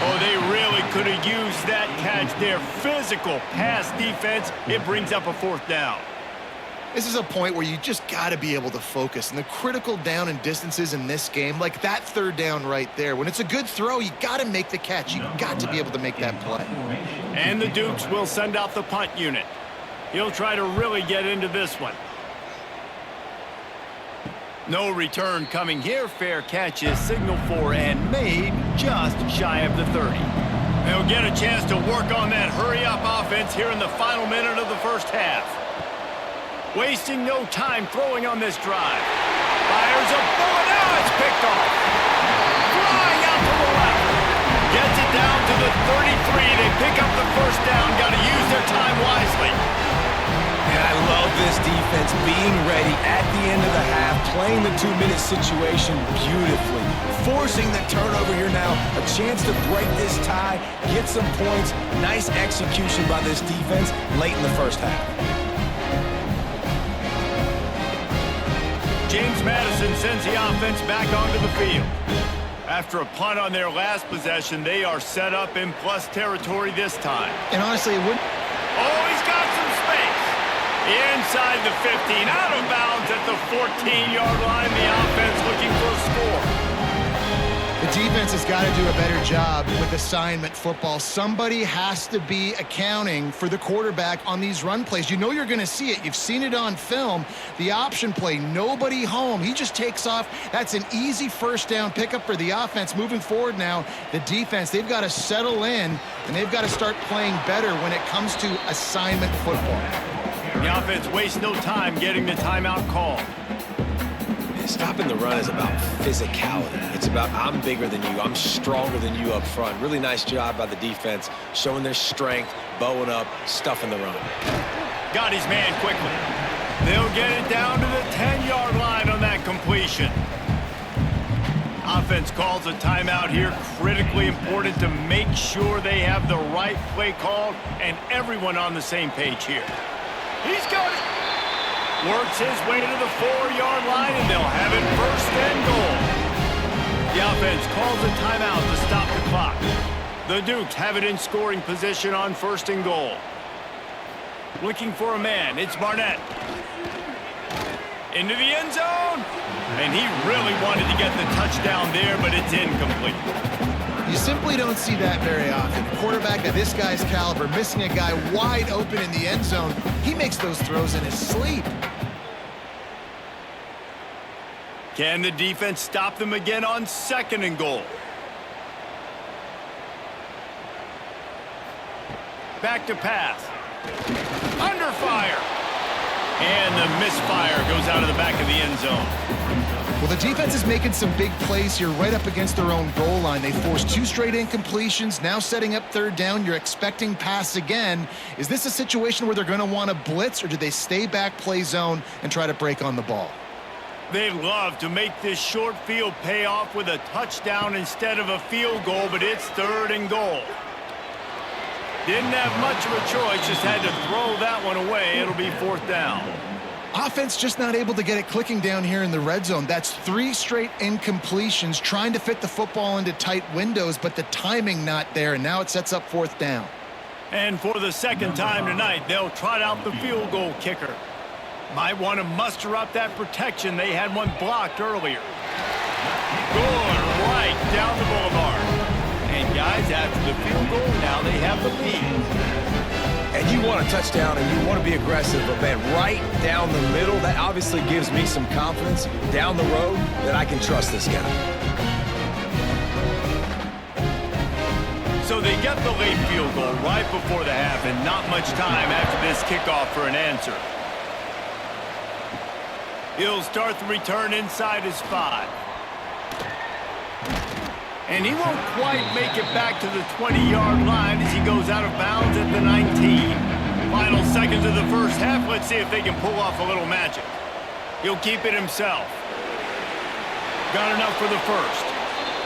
Oh, they really could have used that catch there. Physical pass defense. It brings up a fourth down. This is a point where you just got to be able to focus. And the critical down and distances in this game, like that third down right there, when it's a good throw, you got to make the catch. You got to be able to make that play. And the Dukes will send out the punt unit. He'll try to really get into this one. No return coming here. Fair catch is signaled for and made just shy of the 30. They'll get a chance to work on that hurry-up offense here in the final minute of the first half. Wasting no time throwing on this drive. Fires a bullet. Now it's picked off. Flying out to the left. Gets it down to the 33. They pick up the first down. Got to use their time wisely. And I love this defense being ready at the end of the half, playing the 2-minute situation beautifully, forcing the turnover here now, a chance to break this tie, get some points. Nice execution by this defense late in the first half. James Madison sends the offense back onto the field. After a punt on their last possession, they are set up in plus territory this time. And honestly, it wouldn't... Oh, he's got some space. Inside the 15, out of bounds at the 14-yard line. The offense looking for a score. The defense has got to do a better job with assignment football. Somebody has to be accounting for the quarterback on these run plays. You know you're going to see it. You've seen it on film. The option play, nobody home. He just takes off. That's an easy first down pickup for the offense. Moving forward now, the defense, they've got to settle in, and they've got to start playing better when it comes to assignment football. The offense wastes no time getting the timeout call. Stopping the run is about physicality. It's about I'm bigger than you, I'm stronger than you up front. Really nice job by the defense, showing their strength, bowing up, stuffing the run. Got his man quickly. They'll get it down to the 10-yard line on that completion. Offense calls a timeout here. Critically important to make sure they have the right play called and everyone on the same page here. He's got it. Works his way to the 4-yard line, and they'll have it first and goal. The offense calls a timeout to stop the clock. The Dukes have it in scoring position on first and goal. Looking for a man. It's Barnett. Into the end zone. And he really wanted to get the touchdown there, but it's incomplete. You simply don't see that very often. A quarterback of this guy's caliber missing a guy wide open in the end zone. He makes those throws in his sleep. Can the defense stop them again on second and goal? Back to pass. Under fire. And the misfire goes out of the back of the end zone. Well, the defense is making some big plays here right up against their own goal line. They forced 2 straight incompletions, now setting up 3rd down. You're expecting pass again. Is this a situation where they're going to want to blitz, or do they stay back, play zone, and try to break on the ball? They love to make this short field pay off with a touchdown instead of a field goal, but it's 3rd and goal. Didn't have much of a choice, just had to throw that one away. It'll be 4th down. Offense just not able to get it clicking down here in the red zone. That's 3 straight incompletions, trying to fit the football into tight windows, but the timing not there, and now it sets up 4th down. And for the 2nd time tonight, they'll trot out the field goal kicker. Might want to muster up that protection. They had one blocked earlier. Good right down the boulevard. And guys, after the field goal, now they have the lead. And you want a touchdown and you want to be aggressive, but man, right down the middle, that obviously gives me some confidence down the road that I can trust this guy. So they get the late field goal right before the half, and not much time after this kickoff for an answer. He'll start the return inside his 5. And he won't quite make it back to the 20-yard line as he goes out of bounds at the 19. Final seconds of the first half. Let's see if they can pull off a little magic. He'll keep it himself. Got enough for the first.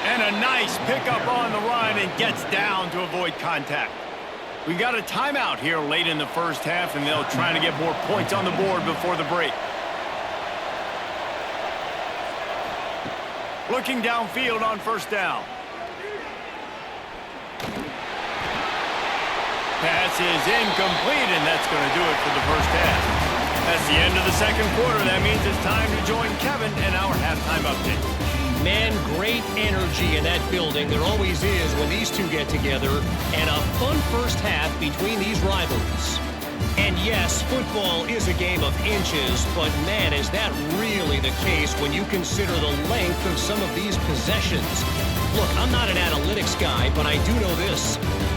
And a nice pickup on the run and gets down to avoid contact. We got a timeout here late in the first half, and they'll try to get more points on the board before the break. Looking downfield on 1st down. Pass is incomplete, and that's going to do it for the first half. That's the end of the 2nd quarter. That means it's time to join Kevin in our halftime update. Man, great energy in that building. There always is when these two get together. And a fun first half between these rivals. And yes, football is a game of inches, but man, is that really the case when you consider the length of some of these possessions. Look, I'm not an analytics guy, but I do know this.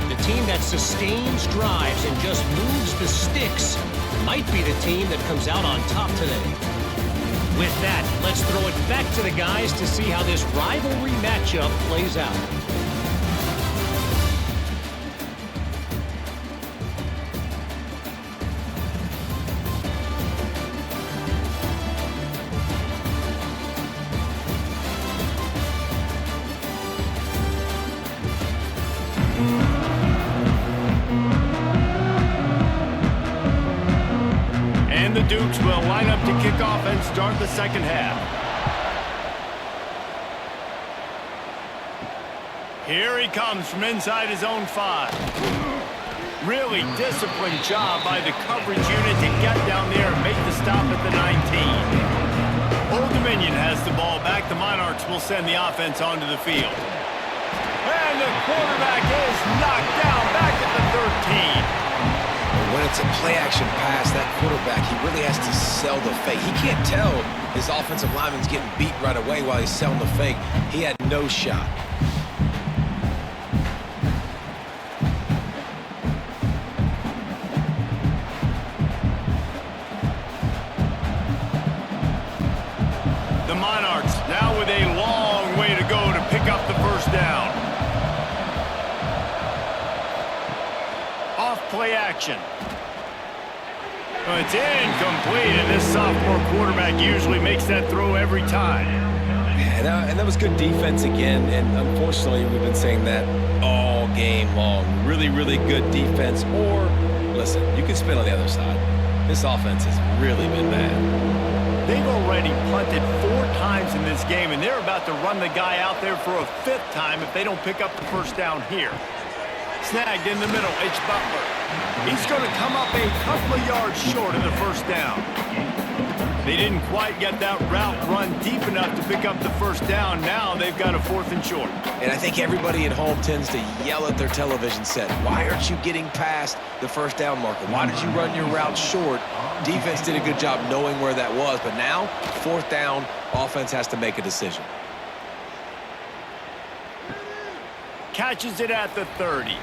The team that sustains drives and just moves the sticks might be the team that comes out on top today. With that, let's throw it back to the guys to see how this rivalry matchup plays out. The Dukes will line up to kick off and start the 2nd half. Here he comes from inside his own 5. Really disciplined job by the coverage unit to get down there and make the stop at the 19. Old Dominion has the ball back. The Monarchs will send the offense onto the field. And the quarterback is knocked down back at the 13. When it's a play-action pass, that quarterback, he really has to sell the fake. He can't tell his offensive lineman's getting beat right away while he's selling the fake. He had no shot. The Monarchs now with a long way to go to pick up the 1st down. Off play action. Well, it's incomplete, and this sophomore quarterback usually makes that throw every time. And that was good defense again, and unfortunately we've been saying that all game long. Really, really good defense, or, listen, you can spin on the other side. This offense has really been bad. They've already punted 4 times in this game, and they're about to run the guy out there for a 5th time if they don't pick up the 1st down here. Snagged in the middle, it's Butler. He's going to come up a couple of yards short of the 1st down. They didn't quite get that route run deep enough to pick up the 1st down. Now they've got a 4th and short. And I think everybody at home tends to yell at their television set. Why aren't you getting past the 1st down marker? Why did you run your route short? Defense did a good job knowing where that was, but now 4th down, offense has to make a decision. Catches it at the 30.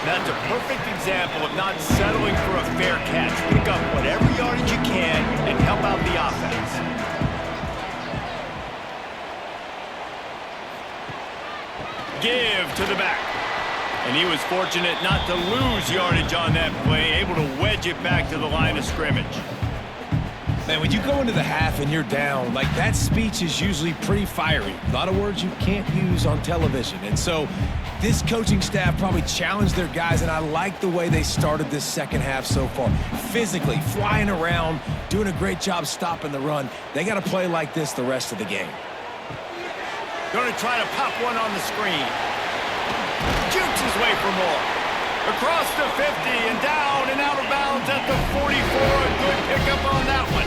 That's a perfect example of not settling for a fair catch. Pick up whatever yardage you can and help out the offense. Give to the back. And he was fortunate not to lose yardage on that play, able to wedge it back to the line of scrimmage. Man, when you go into the half and you're down, like that speech is usually pretty fiery. A lot of words you can't use on television. And so this coaching staff probably challenged their guys, and I like the way they started this second half so far. Physically, flying around, doing a great job stopping the run. They got to play like this the rest of the game. Going to try to pop one on the screen. Jukes his way for more. Across the 50 and down and out of bounds at the 44. A good pickup on that one.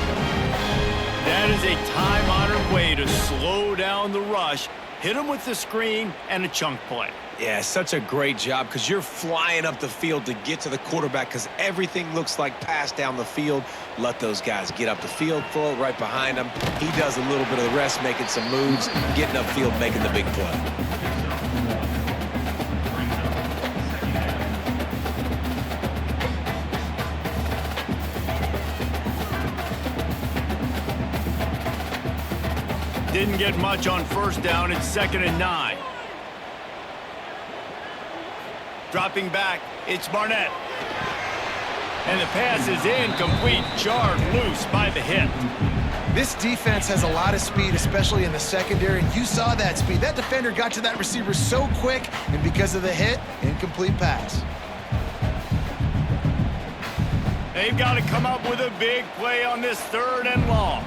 That is a time-honored way to slow down the rush, hit him with the screen, and a chunk play. Yeah, such a great job because you're flying up the field to get to the quarterback because everything looks like pass down the field. Let those guys get up the field, throw it right behind him. He does a little bit of the rest, making some moves, getting upfield, making the big play. Didn't get much on first down. It's 2nd and 9. Dropping back, it's Barnett. And the pass is incomplete, jarred loose by the hit. This defense has a lot of speed, especially in the secondary, and you saw that speed. That defender got to that receiver so quick, and because of the hit, incomplete pass. They've got to come up with a big play on this 3rd and long.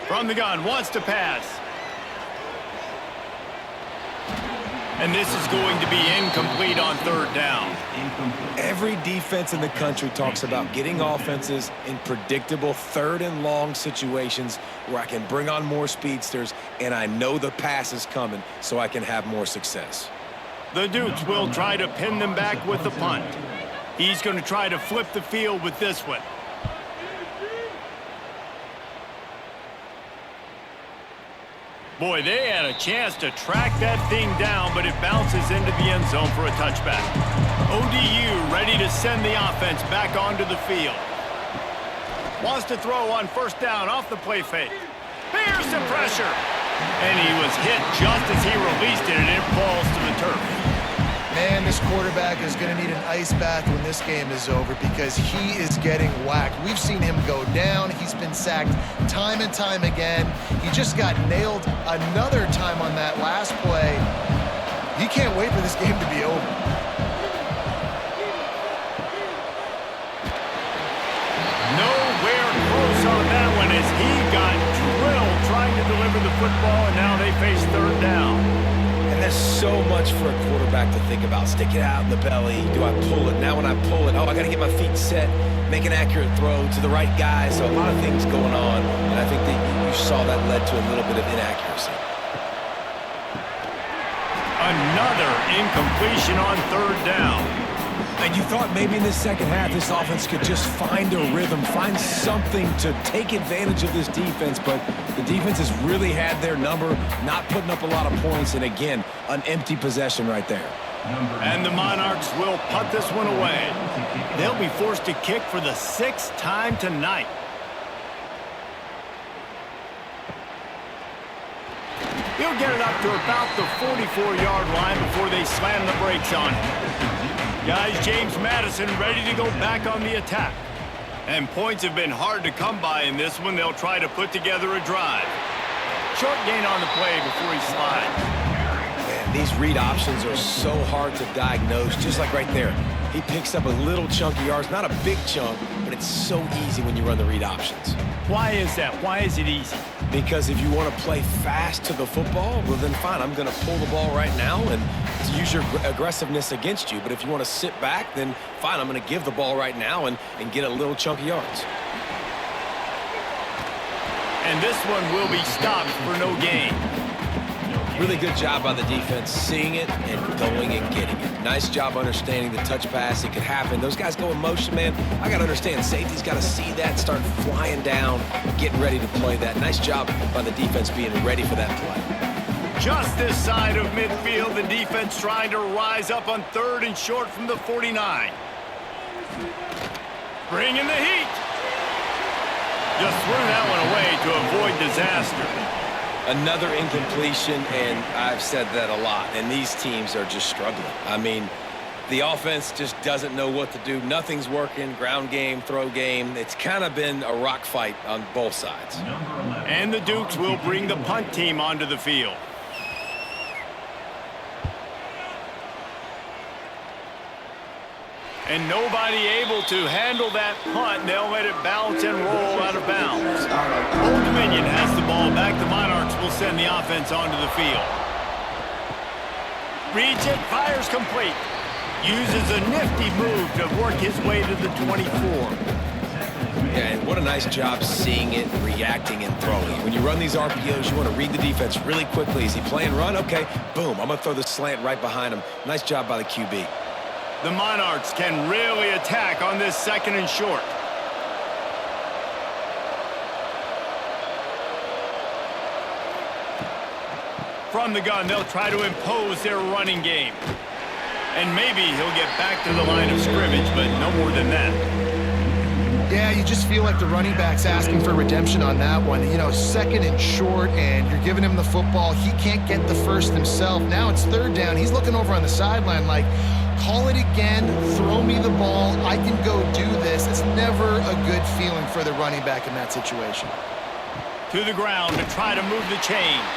From the gun, wants to pass. And this is going to be incomplete on 3rd down. Every defense in the country talks about getting offenses in predictable 3rd and long situations where I can bring on more speedsters and I know the pass is coming so I can have more success. The Dukes will try to pin them back with the punt. He's going to try to flip the field with this one. Boy, they had a chance to track that thing down, but it bounces into the end zone for a touchback. ODU ready to send the offense back onto the field. Wants to throw on 1st down off the play fake. There's some pressure. And he was hit just as he released it, and it falls to the turf. Man, this quarterback is going to need an ice bath when this game is over because he is getting whacked. We've seen him go down. He's been sacked time and time again. He just got nailed another time on that last play. He can't wait for this game to be over. Nowhere close on that one as he got drilled trying to deliver the football, and now they face 3rd down. And there's so much for a quarterback to think about. Stick it out in the belly. Do I pull it? Now when I pull it, oh, I got to get my feet set, make an accurate throw to the right guy. So a lot of things going on, and I think that you saw that led to a little bit of inaccuracy. Another incompletion on 3rd down. And you thought maybe in the second half this offense could just find a rhythm, find something to take advantage of this defense, but the defense has really had their number, not putting up a lot of points, and again, an empty possession right there. And the Monarchs will punt this one away. They'll be forced to kick for the 6th time tonight. He'll get it up to about the 44-yard line before they slam the brakes on him. Guys, James Madison ready to go back on the attack. And points have been hard to come by in this one. They'll try to put together a drive. Short gain on the play before he slides. Man, these read options are so hard to diagnose, just like right there. He picks up a little chunk of yards, not a big chunk, but it's so easy when you run the read options. Why is that? Why is it easy? Because if you want to play fast to the football, well then fine, I'm going to pull the ball right now and use your aggressiveness against you. But if you want to sit back, then fine, I'm going to give the ball right now and get a little chunk of yards. And this one will be stopped for no gain. Really good job by the defense, seeing it and going and getting it. Nice job understanding the touch pass. It could happen. Those guys go in motion, man. I got to understand, safety's got to see that, start flying down, getting ready to play that. Nice job by the defense being ready for that play. Just this side of midfield, the defense trying to rise up on 3rd and short from the 49. Bringing the heat. Just threw that one away to avoid disaster. Another incompletion, and I've said that a lot, and these teams are just struggling. I mean, the offense just doesn't know what to do. Nothing's working. Ground game, throw game. It's kind of been a rock fight on both sides. And the Dukes will bring the punt team onto the field. And nobody able to handle that punt. They'll let it bounce and roll out of bounds. Old Dominion has the ball back. The Monarchs will send the offense onto the field. Reads it, fires complete. Uses a nifty move to work his way to the 24. Yeah, and what a nice job seeing it, reacting, and throwing. When you run these RPOs, you want to read the defense really quickly. Is he playing run? Okay, boom. I'm going to throw the slant right behind him. Nice job by the QB. The Monarchs can really attack on this 2nd and short. From the gun, they'll try to impose their running game. And maybe he'll get back to the line of scrimmage, but no more than that. Yeah, you just feel like the running back's asking for redemption on that one. You know, 2nd and short, and you're giving him the football. He can't get the first himself. Now it's 3rd down. He's looking over on the sideline like, call it again, throw me the ball, I can go do this. It's never a good feeling for the running back in that situation. To the ground to try to move the chains.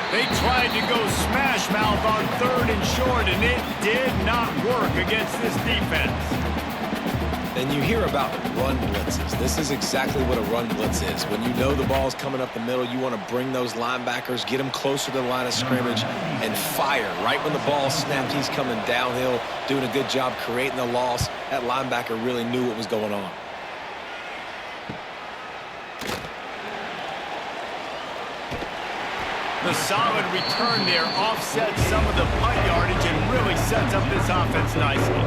They tried to go smash mouth on 3rd and short, and it did not work against this defense. And you hear about run blitzes. This is exactly what a run blitz is. When you know the ball's coming up the middle, you want to bring those linebackers, get them closer to the line of scrimmage, and fire. Right when the ball snapped, he's coming downhill, doing a good job creating the loss. That linebacker really knew what was going on. The solid return there offsets some of the punt yardage and really sets up this offense nicely.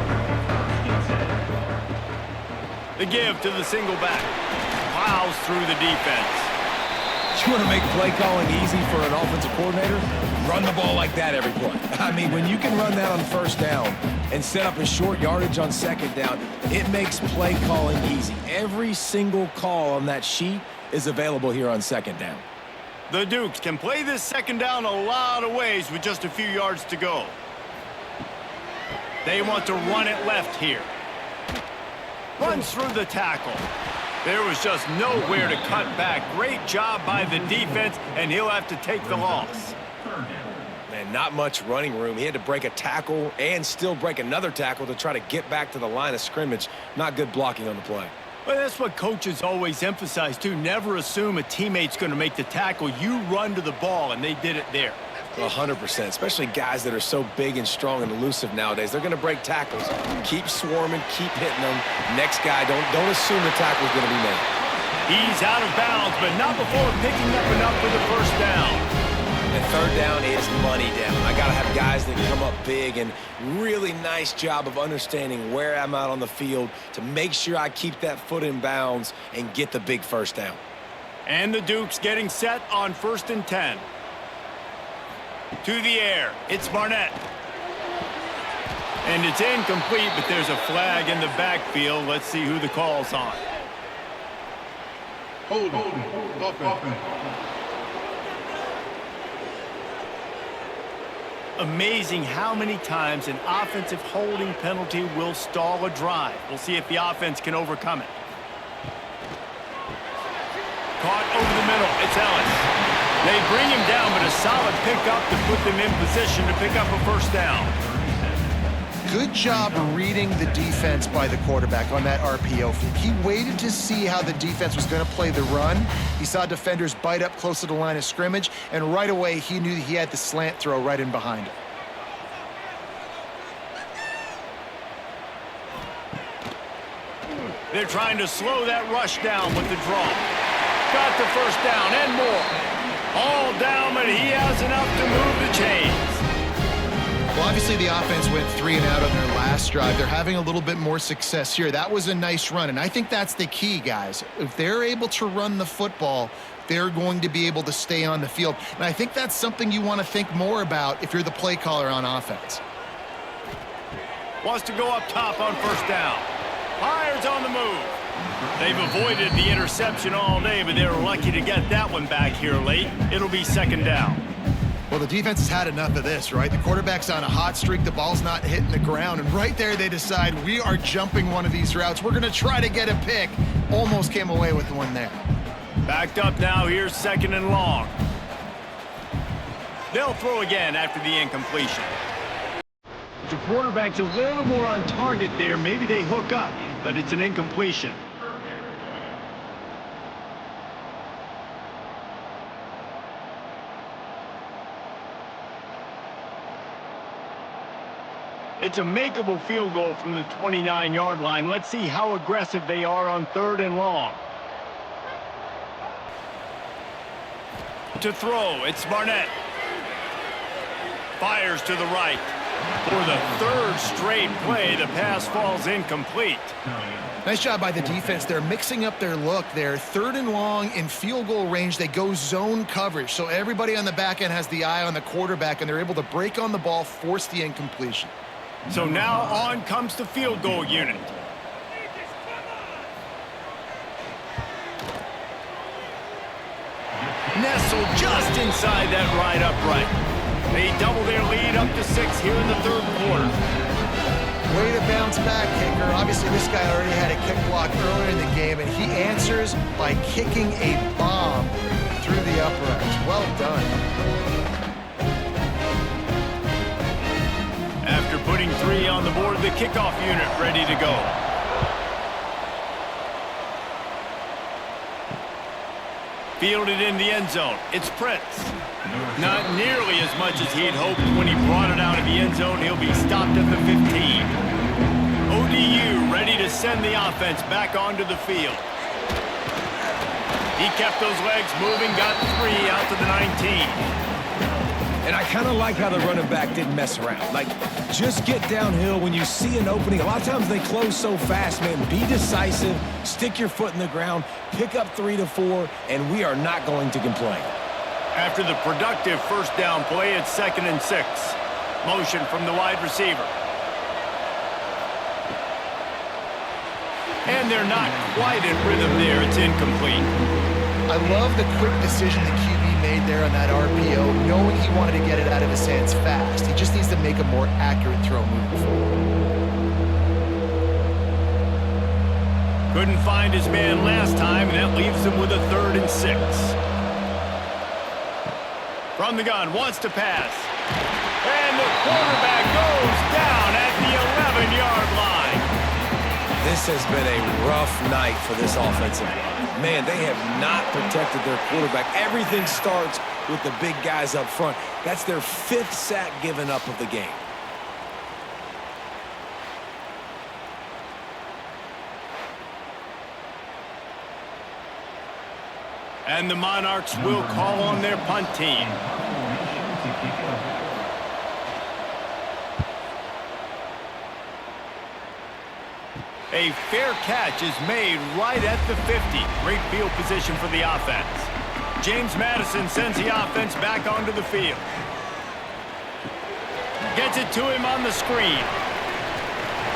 The give to the single back. Plows through the defense. You want to make play calling easy for an offensive coordinator? Run the ball like that every play. I mean, when you can run that on 1st down and set up a short yardage on 2nd down, it makes play calling easy. Every single call on that sheet is available here on 2nd down. The Dukes can play this 2nd down a lot of ways with just a few yards to go. They want to run it left here. Runs through the tackle. There was just nowhere to cut back. Great job by the defense, and he'll have to take the loss. Man, not much running room. He had to break a tackle and still break another tackle to try to get back to the line of scrimmage. Not good blocking on the play. Well, that's what coaches always emphasize, too. Never assume a teammate's going to make the tackle. You run to the ball, and they did it there. 100%, especially guys that are so big and strong and elusive nowadays. They're going to break tackles. Keep swarming, keep hitting them. Next guy, don't assume the tackle's going to be made. He's out of bounds, but not before picking up enough for the 1st down. And 3rd down is money down. I got to have guys that come up big, and really nice job of understanding where I'm out on the field to make sure I keep that foot in bounds and get the big 1st down. And the Dukes getting set on 1st and 10. To the air, it's Barnett. And it's incomplete, but there's a flag in the backfield. Let's see who the call's on. Hold offense. Amazing how many times an offensive holding penalty will stall a drive. We'll see if the offense can overcome it. Caught over the middle. It's Ellis. They bring him down, but a solid pickup to put them in position to pick up a 1st down. Good job reading the defense by the quarterback on that RPO. He waited to see how the defense was going to play the run. He saw defenders bite up close to the line of scrimmage, and right away he knew he had the slant throw right in behind him. They're trying to slow that rush down with the draw. Got the 1st down and more. All down, but he has enough to move the chains. Well, obviously the offense went 3 and out on their last drive. They're having a little bit more success here. That was a nice run, and I think that's the key, guys. If they're able to run the football, they're going to be able to stay on the field. And I think that's something you want to think more about if you're the play caller on offense. Wants to go up top on first down. Fires on the move. They've avoided the interception all day, but they were lucky to get that one back here late. It'll be second down. Well, the defense has had enough of this, right? The quarterback's on a hot streak. The ball's not hitting the ground. And right there, they decide we are jumping one of these routes. We're going to try to get a pick. Almost came away with one there. Backed up now. Here's second and long. They'll throw again after the incompletion. The quarterback's a little more on target there. Maybe they hook up, but it's an incompletion. It's a makeable field goal from the 29-yard line. Let's see how aggressive they are on third and long. To throw, it's Barnett. Fires to the right. For the third straight play, the pass falls incomplete. Nice job by the defense. They're mixing up their look there. Third and long in field goal range. They go zone coverage. So everybody on the back end has the eye on the quarterback, and they're able to break on the ball, force the incompletion. So now on comes the field goal unit. Nestled just inside that right upright. They double their lead up to 6 here in the third quarter. Way to bounce back, kicker. Obviously, this guy already had a kick block earlier in the game, and he answers by kicking a bomb through the uprights. Well done. After putting 3 on the board, the kickoff unit ready to go. Fielded in the end zone. It's Prince. Not nearly as much as he'd hoped when he brought it out of the end zone. He'll be stopped at the 15. ODU ready to send the offense back onto the field. He kept those legs moving, got 3 out to the 19. And I kind of like how the running back didn't mess around. Like, just get downhill when you see an opening. A lot of times they close so fast, man. Be decisive, stick your foot in the ground, pick up 3 to 4, and we are not going to complain. After the productive first down play, it's 2nd and 6. Motion from the wide receiver. And they're not quite in rhythm there. It's incomplete. I love the quick decision the QB made there on that RPO, knowing he wanted to get it out of his hands fast. He just needs to make a more accurate throw moving forward. Couldn't find his man last time, and that leaves him with a 3rd and 6. From the gun, wants to pass. And the quarterback goes down at the 11-yard line. This has been a rough night for this offensive line. Man, they have not protected their quarterback. Everything starts with the big guys up front. That's their 5th sack given up of the game. And the Monarchs will call on their punt team. A fair catch is made right at the 50. Great field position for the offense. James Madison sends the offense back onto the field. Gets it to him on the screen.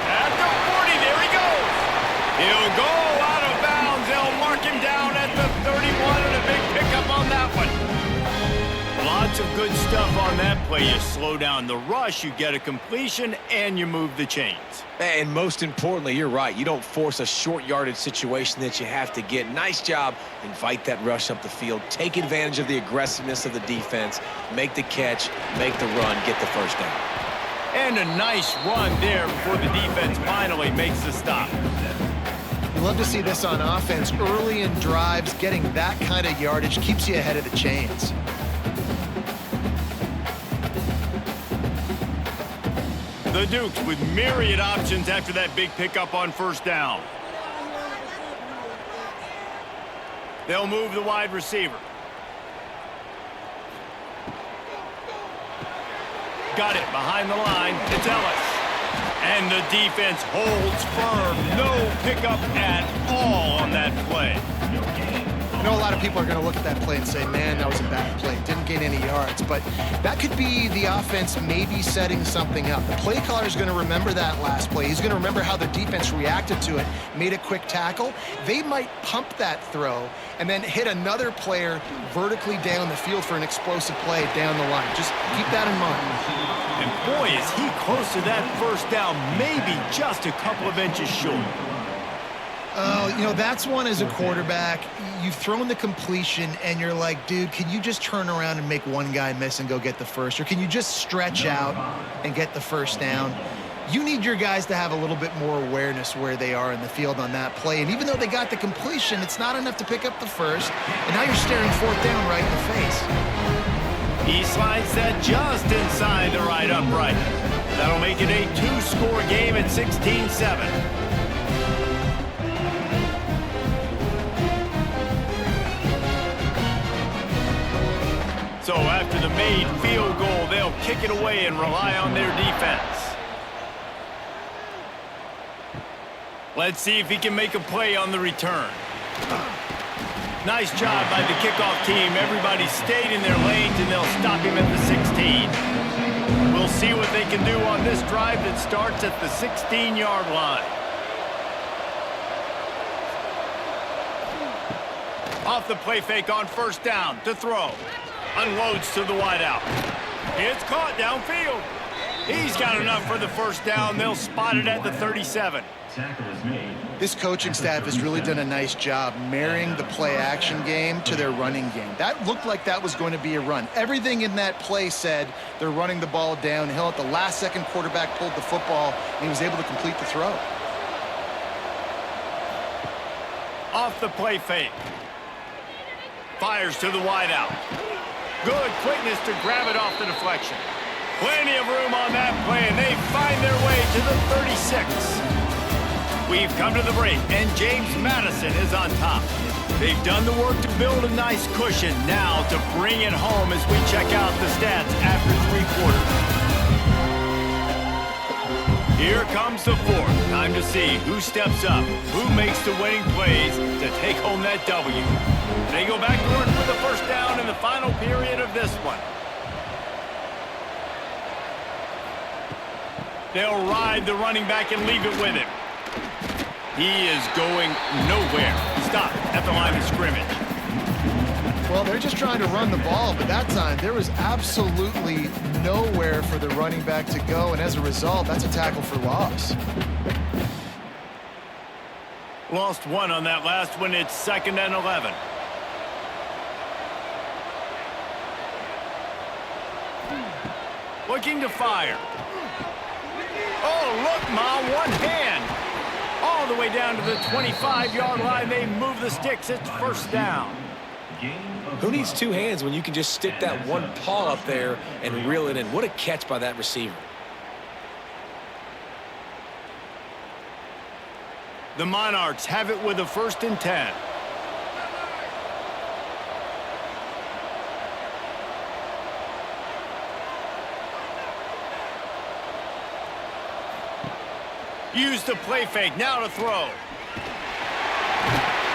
At the 40, there he goes. He'll go out of bounds. They'll mark him down at the 31, and a big pickup on that one. Lots of good stuff on that play. You slow down the rush, you get a completion, and you move the chains. And most importantly, you're right. You don't force a short yardage situation that you have to get. Nice job. Invite that rush up the field. Take advantage of the aggressiveness of the defense. Make the catch, make the run, get the first down. And a nice run there before the defense finally makes the stop. You love to see this on offense. Early in drives, getting that kind of yardage keeps you ahead of the chains. The Dukes with myriad options after that big pickup on first down. They'll move the wide receiver. got it behind the line. It's Ellis. And the defense holds firm. No pickup at all on that play. I know a lot of people are going to look at that play and say, man, that was a bad play. Didn't gain any yards. But that could be the offense maybe setting something up. The play caller is going to remember that last play. He's going to remember how the defense reacted to it, made a quick tackle. They might pump that throw and then hit another player vertically down the field for an explosive play down the line. Just keep that in mind. And boy, is he close to that first down, maybe just a couple of inches short. You know, that's one as a quarterback. You've thrown the completion, and you're like, dude, can you just turn around and make one guy miss and go get the first? Or can you just stretch out and get the first down? You need your guys to have a little bit more awareness where they are in the field on that play. And even though they got the completion, it's not enough to pick up the first. And now you're staring fourth down right in the face. He slides that just inside the right upright. That'll make it a two-score game at 16-7. So after the made field goal, they'll kick it away and rely on their defense. Let's see if he can make a play on the return. Nice job by the kickoff team. Everybody stayed in their lanes, and they'll stop him at the 16. We'll see what they can do on this drive that starts at the 16-yard line. Off the play fake on first down to throw. Unloads to the wideout. It's caught downfield. He's got enough for the first down. They'll spot it at the 37. This coaching staff has really done a nice job marrying the play-action game to their running game. That looked like that was going to be a run. Everything in that play said they're running the ball downhill. At the last second, quarterback pulled the football, and he was able to complete the throw. Off the play fake. Fires to the wideout. Good quickness to grab it off the deflection. Plenty of room on that play, and they find their way to the 36. We've come to the break, and James Madison is on top. They've done the work to build a nice cushion. Now to bring it home as we check out the stats after three quarters. Here comes the fourth. Time to see who steps up, who makes the winning plays to take home that W. They go back to work for the first down in the final period of this one. They'll ride the running back and leave it with him. He is going nowhere. Stop at the line of scrimmage. Well, they're just trying to run the ball, but that time there was absolutely nowhere for the running back to go, and as a result, that's a tackle for loss. Lost one on that last one. It's 2nd and 11. Looking to fire. Oh, look, Ma, one hand. All the way down to the 25-yard line. They move the sticks. It's first down. Who needs two hands when you can just stick that one paw up there and reel it in? What a catch by that receiver. The Monarchs have it with a 1st and 10. Use the play fake, now to throw.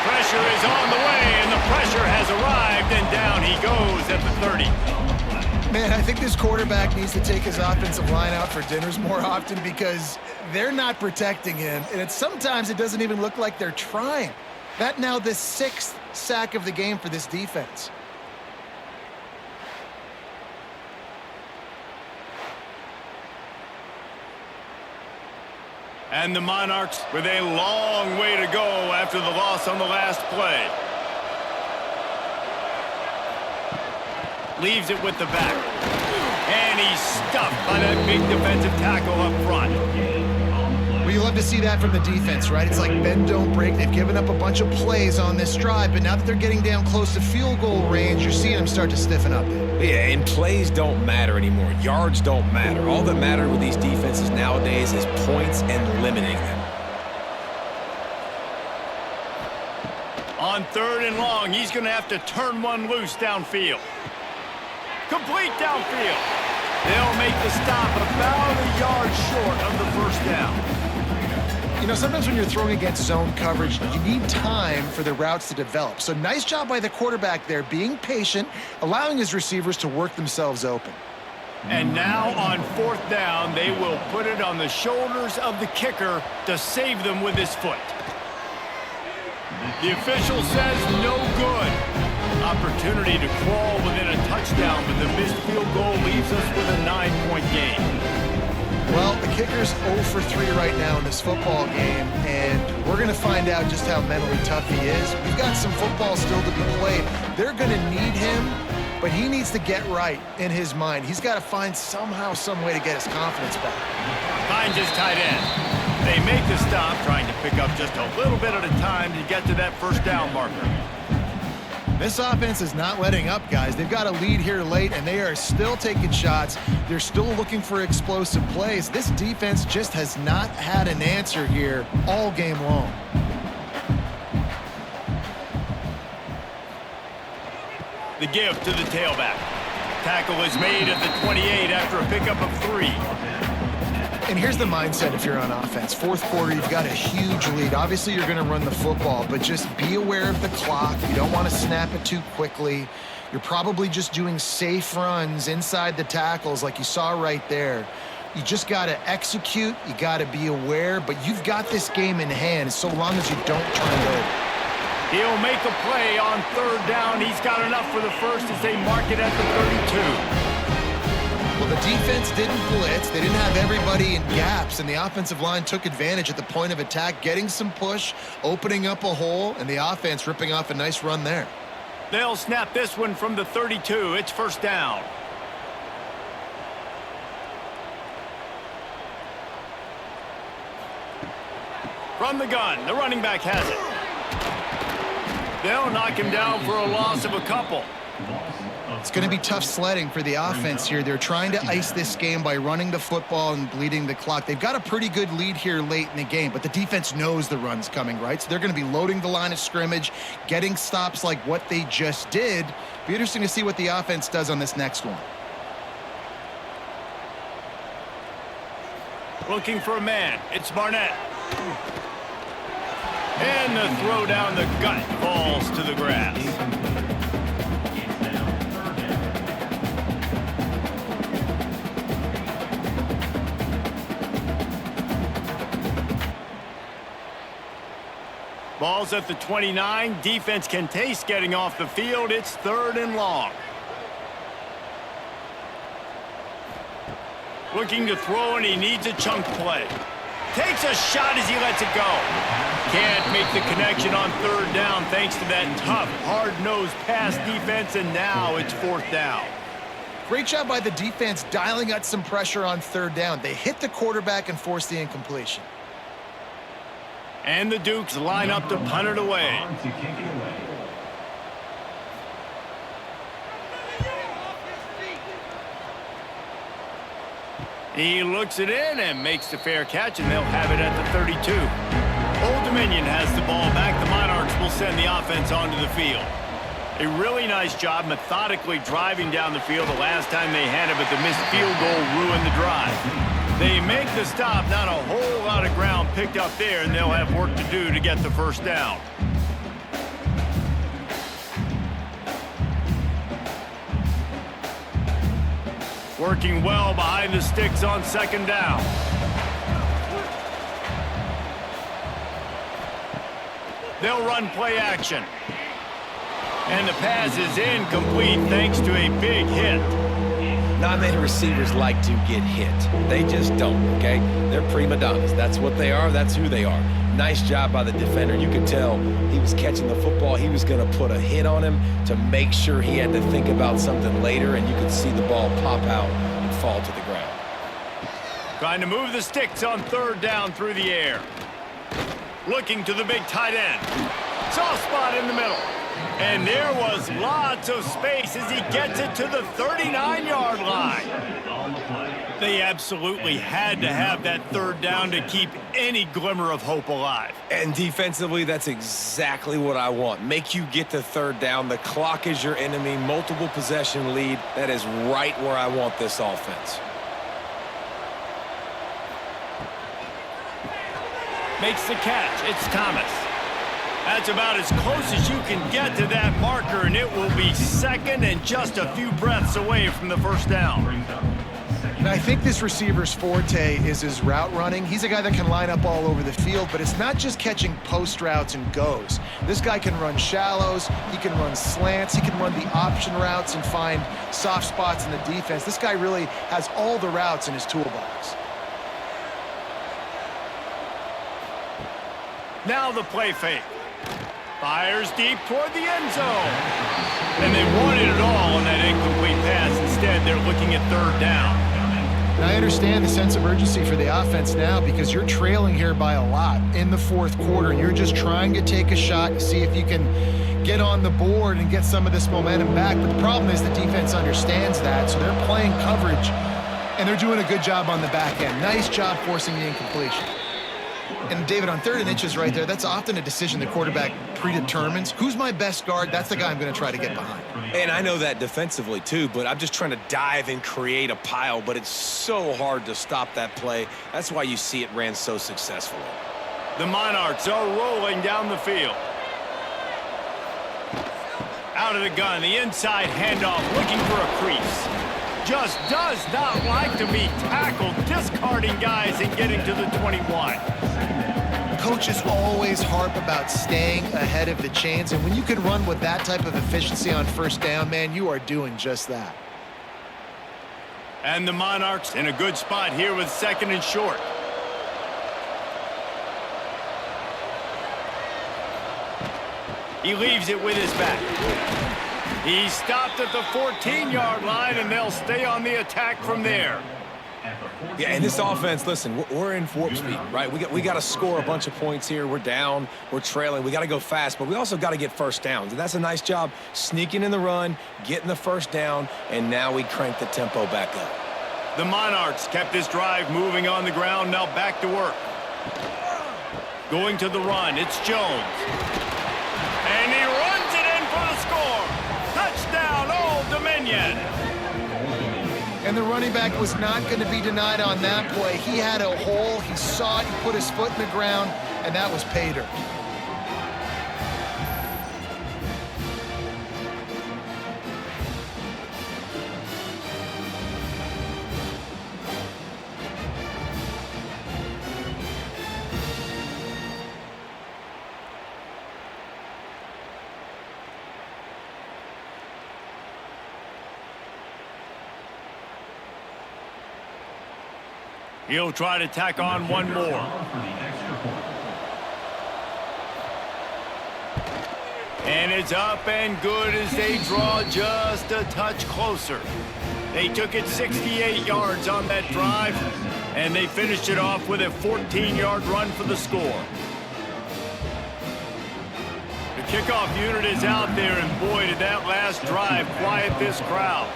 Pressure is on the way, and the pressure has arrived, and down he goes at the 30. Man, I think this quarterback needs to take his offensive line out for dinners more often because they're not protecting him, and sometimes it doesn't even look like they're trying. That now the 6th sack of the game for this defense. And the Monarchs with a long way to go after the loss on the last play. Leaves it with the back. And he's stuffed by that big defensive tackle up front. Well, you love to see that from the defense, right? It's like bend, don't break. They've given up a bunch of plays on this drive, but now that they're getting down close to field goal range, you're seeing them start to stiffen up. Yeah, and plays don't matter anymore. Yards don't matter. All that matters with these defenses nowadays is points and limiting them. On 3rd and long, he's going to have to turn one loose downfield. Complete downfield. They'll make the stop about a yard short of the first down. You know, sometimes when you're throwing against zone coverage, you need time for the routes to develop. So nice job by the quarterback there, being patient, allowing his receivers to work themselves open. And now on fourth down, they will put it on the shoulders of the kicker to save them with his foot. The official says no good. Opportunity to crawl within a touchdown, but the missed field goal leaves us with a 9-point game. Well, the kicker's 0 for 3 right now in this football game, and we're going to find out just how mentally tough he is. We've got some football still to be played. They're going to need him, but he needs to get right in his mind. He's got to find somehow, some way to get his confidence back. Finds his tight end. They make the stop, trying to pick up just a little bit at a time to get to that first down marker. This offense is not letting up, guys. They've got a lead here late, and they are still taking shots. They're still looking for explosive plays. This defense just has not had an answer here all game long. The give to the tailback. Tackle is made at the 28 after a pickup of 3. And here's the mindset if you're on offense. Fourth quarter, you've got a huge lead. Obviously, you're going to run the football, but just be aware of the clock. You don't want to snap it too quickly. You're probably just doing safe runs inside the tackles like you saw right there. You just got to execute. You got to be aware, but you've got this game in hand so long as you don't turn it over. He'll make a play on third down. He's got enough for the first as they mark it at the 32. Well, the defense didn't blitz. They didn't have everybody in gaps, and the offensive line took advantage at the point of attack, getting some push, opening up a hole, and the offense ripping off a nice run there. They'll snap this one from the 32. It's first down. From the gun, the running back has it. They'll knock him down for a loss of a couple. It's going to be tough sledding for the offense here. They're trying to ice this game by running the football and bleeding the clock. They've got a pretty good lead here late in the game, but the defense knows the run's coming, right? So they're going to be loading the line of scrimmage, getting stops like what they just did. Be interesting to see what the offense does on this next one. Looking for a man. It's Barnett. And the throw down the gut falls to the grass. Ball's at the 29. Defense can taste getting off the field. It's third and long. Looking to throw, and he needs a chunk play. Takes a shot as he lets it go. Can't make the connection on third down thanks to that tough, hard-nosed pass defense, and now it's fourth down. Great job by the defense dialing out some pressure on third down. They hit the quarterback and forced the incompletion. And the Dukes line up to punt it away. He looks it in and makes the fair catch, and they'll have it at the 32. Old Dominion has the ball back. The Monarchs will send the offense onto the field. A really nice job methodically driving down the field the last time they had it, but the missed field goal ruined the drive. They make the stop, not a whole lot of ground picked up there, and they'll have work to do to get the first down. Working well behind the sticks on second down. They'll run play action. And the pass is incomplete thanks to a big hit. Not many receivers like to get hit. They just don't, okay? They're prima donnas. That's what they are. That's who they are. Nice job by the defender. You could tell he was catching the football. He was going to put a hit on him to make sure he had to think about something later, and you could see the ball pop out and fall to the ground. Trying to move the sticks on third down through the air. Looking to the big tight end. Soft spot in the middle. And there was lots of space as he gets it to the 39-yard line. They absolutely had to have that third down to keep any glimmer of hope alive. And defensively, that's exactly what I want. Make you get to third down. The clock is your enemy. Multiple possession lead. That is right where I want this offense. Makes the catch. It's Thomas. That's about as close as you can get to that marker, and it will be second and just a few breaths away from the first down. And I think this receiver's forte is his route running. He's a guy that can line up all over the field, but it's not just catching post routes and goes. This guy can run shallows, he can run slants, he can run the option routes and find soft spots in the defense. This guy really has all the routes in his toolbox. Now the play fake. Fires deep toward the end zone. And they wanted it all on that incomplete pass. Instead, they're looking at third down. And I understand the sense of urgency for the offense now because you're trailing here by a lot in the fourth quarter, and you're just trying to take a shot to see if you can get on the board and get some of this momentum back. But the problem is the defense understands that, so they're playing coverage, and they're doing a good job on the back end. Nice job forcing the incompletion. And, David, on 3rd and inches right there, that's often a decision the quarterback predetermines. Who's my best guard? That's the guy I'm going to try to get behind. And I know that defensively, too, but I'm just trying to dive and create a pile, but it's so hard to stop that play. That's why you see it ran so successfully. The Monarchs are rolling down the field. Out of the gun, the inside handoff, looking for a crease. Just does not like to be tackled, discarding guys and getting to the 21. Coaches always harp about staying ahead of the chains, and when you can run with that type of efficiency on first down, man, you are doing just that. And the Monarchs in a good spot here with 2nd and short. He leaves it with his back. He stopped at the 14-yard line, and they'll stay on the attack from there. Yeah, and this offense, listen, we're in warp speed, right? We got to score a bunch of points here. We're down, we're trailing. We got to go fast, but we also got to get first downs. And that's a nice job sneaking in the run, getting the first down, and now we crank the tempo back up. The Monarchs kept this drive moving on the ground, now back to work. Going to the run, it's Jones. And he runs it in for the score. Touchdown, Old Dominion. And the running back was not going to be denied on that play. He had a hole, he saw it, he put his foot in the ground, and that was pay dirt. He'll try to tack on one more. And it's up and good as they draw just a touch closer. They took it 68 yards on that drive, and they finished it off with a 14-yard run for the score. The kickoff unit is out there, and boy, did that last drive quiet this crowd.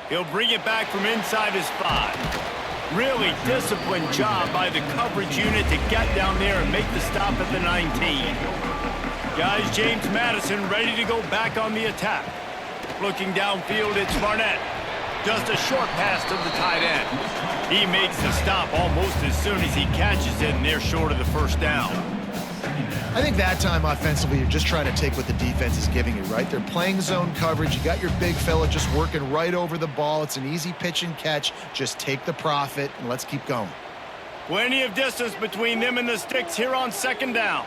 He'll bring it back from inside his 5. Really disciplined job by the coverage unit to get down there and make the stop at the 19. Guys, James Madison ready to go back on the attack. Looking downfield, it's Barnett. Just a short pass to the tight end. He makes the stop almost as soon as he catches it, and they're short of the first down. I think that time offensively, you're just trying to take what the defense is giving you, right? They're playing zone coverage. You got your big fella just working right over the ball. It's an easy pitch and catch. Just take the profit, and let's keep going. Plenty of distance between them and the sticks here on 2nd down.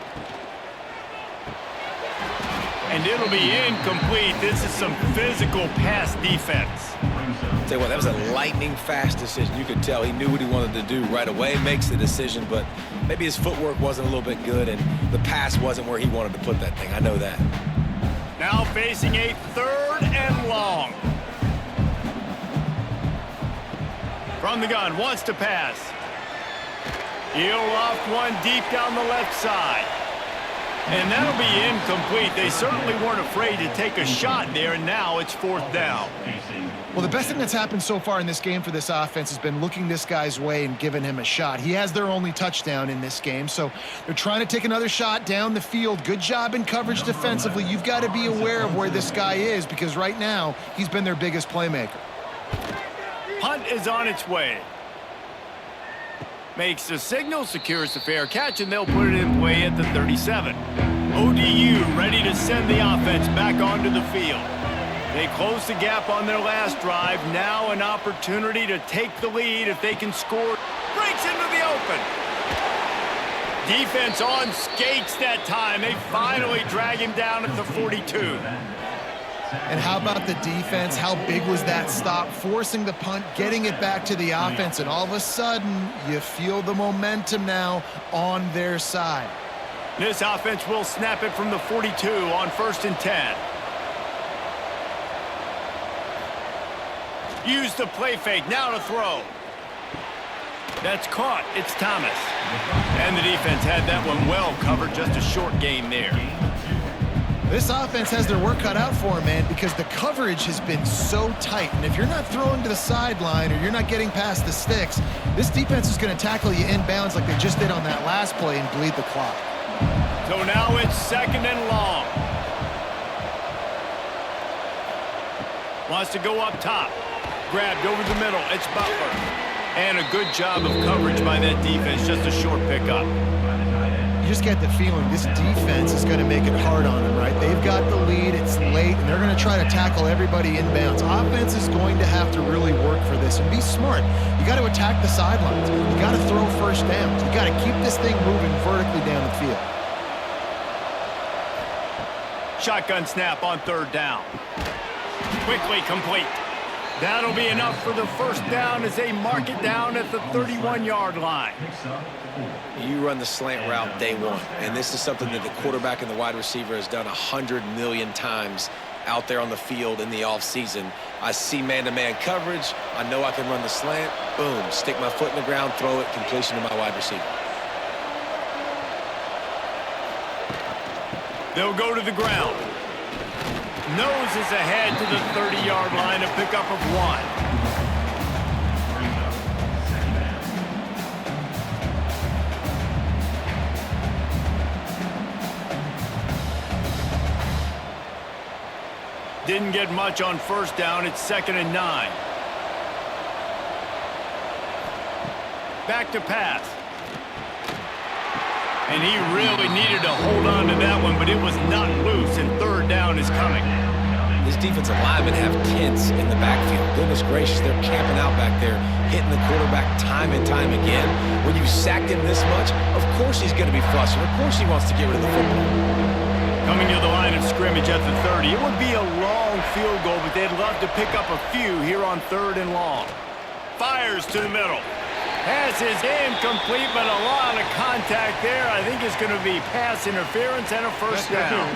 And it'll be incomplete. This is some physical pass defense. Tell you what, that was a lightning-fast decision. You could tell he knew what he wanted to do right away, makes the decision, but maybe his footwork wasn't a little bit good, and the pass wasn't where he wanted to put that thing. I know that. Now facing a 3rd and long. From the gun, wants to pass. He'll loft one deep down the left side. And that'll be incomplete. They certainly weren't afraid to take a shot there, and now it's 4th down. Well, the best thing that's happened so far in this game for this offense has been looking this guy's way and giving him a shot. He has their only touchdown in this game, so they're trying to take another shot down the field. Good job in coverage defensively. You've got to be aware of where this guy is because right now he's been their biggest playmaker. Punt is on its way. Makes the signal, secures the fair catch, and they'll put it in play at the 37. ODU ready to send the offense back onto the field. They close the gap on their last drive. Now an opportunity to take the lead if they can score. Breaks into the open. Defense on skates that time. They finally drag him down at the 42. And how about the defense? How big was that stop? Forcing the punt, getting it back to the offense, and all of a sudden, you feel the momentum now on their side. This offense will snap it from the 42 on 1st and 10. Use the play fake, now to throw. That's caught, it's Thomas. And the defense had that one well covered, just a short gain there. This offense has their work cut out for them, man, because the coverage has been so tight. And if you're not throwing to the sideline or you're not getting past the sticks, this defense is going to tackle you inbounds like they just did on that last play and bleed the clock. So now it's 2nd and long. Wants to go up top. Grabbed over the middle. It's Butler. And a good job of coverage by that defense. Just a short pickup. You just get the feeling this defense is going to make it hard on them, right? They've got the lead. It's late, and they're going to try to tackle everybody inbounds. Offense is going to have to really work for this and be smart. You got to attack the sidelines. You got to throw first downs. You got to keep this thing moving vertically down the field. Shotgun snap on 3rd down. Quickly complete. That'll be enough for the 1st down as they mark it down at the 31-yard line. You run the slant route day one, and this is something that the quarterback and the wide receiver has done 100 million times out there on the field in the offseason. I see man-to-man coverage. I know I can run the slant. Boom, stick my foot in the ground, throw it, completion to my wide receiver. They'll go to the ground. Noses ahead to the 30-yard line, a pickup of 1. Didn't get much on 1st down. It's 2nd and 9. Back to pass. And he really needed to hold on to that one, but it was not loose, and 3rd down is coming. This defensive linemen have tents in the backfield. Goodness gracious, they're camping out back there, hitting the quarterback time and time again. When you sacked him this much, of course he's going to be flustered. Of course he wants to get rid of the football. Coming to the line of scrimmage at the 30. It would be a long field goal, but they'd love to pick up a few here on 3rd and long. Fires to the middle. Pass is incomplete, but a lot of contact there. I think it's going to be pass interference and a 1st down.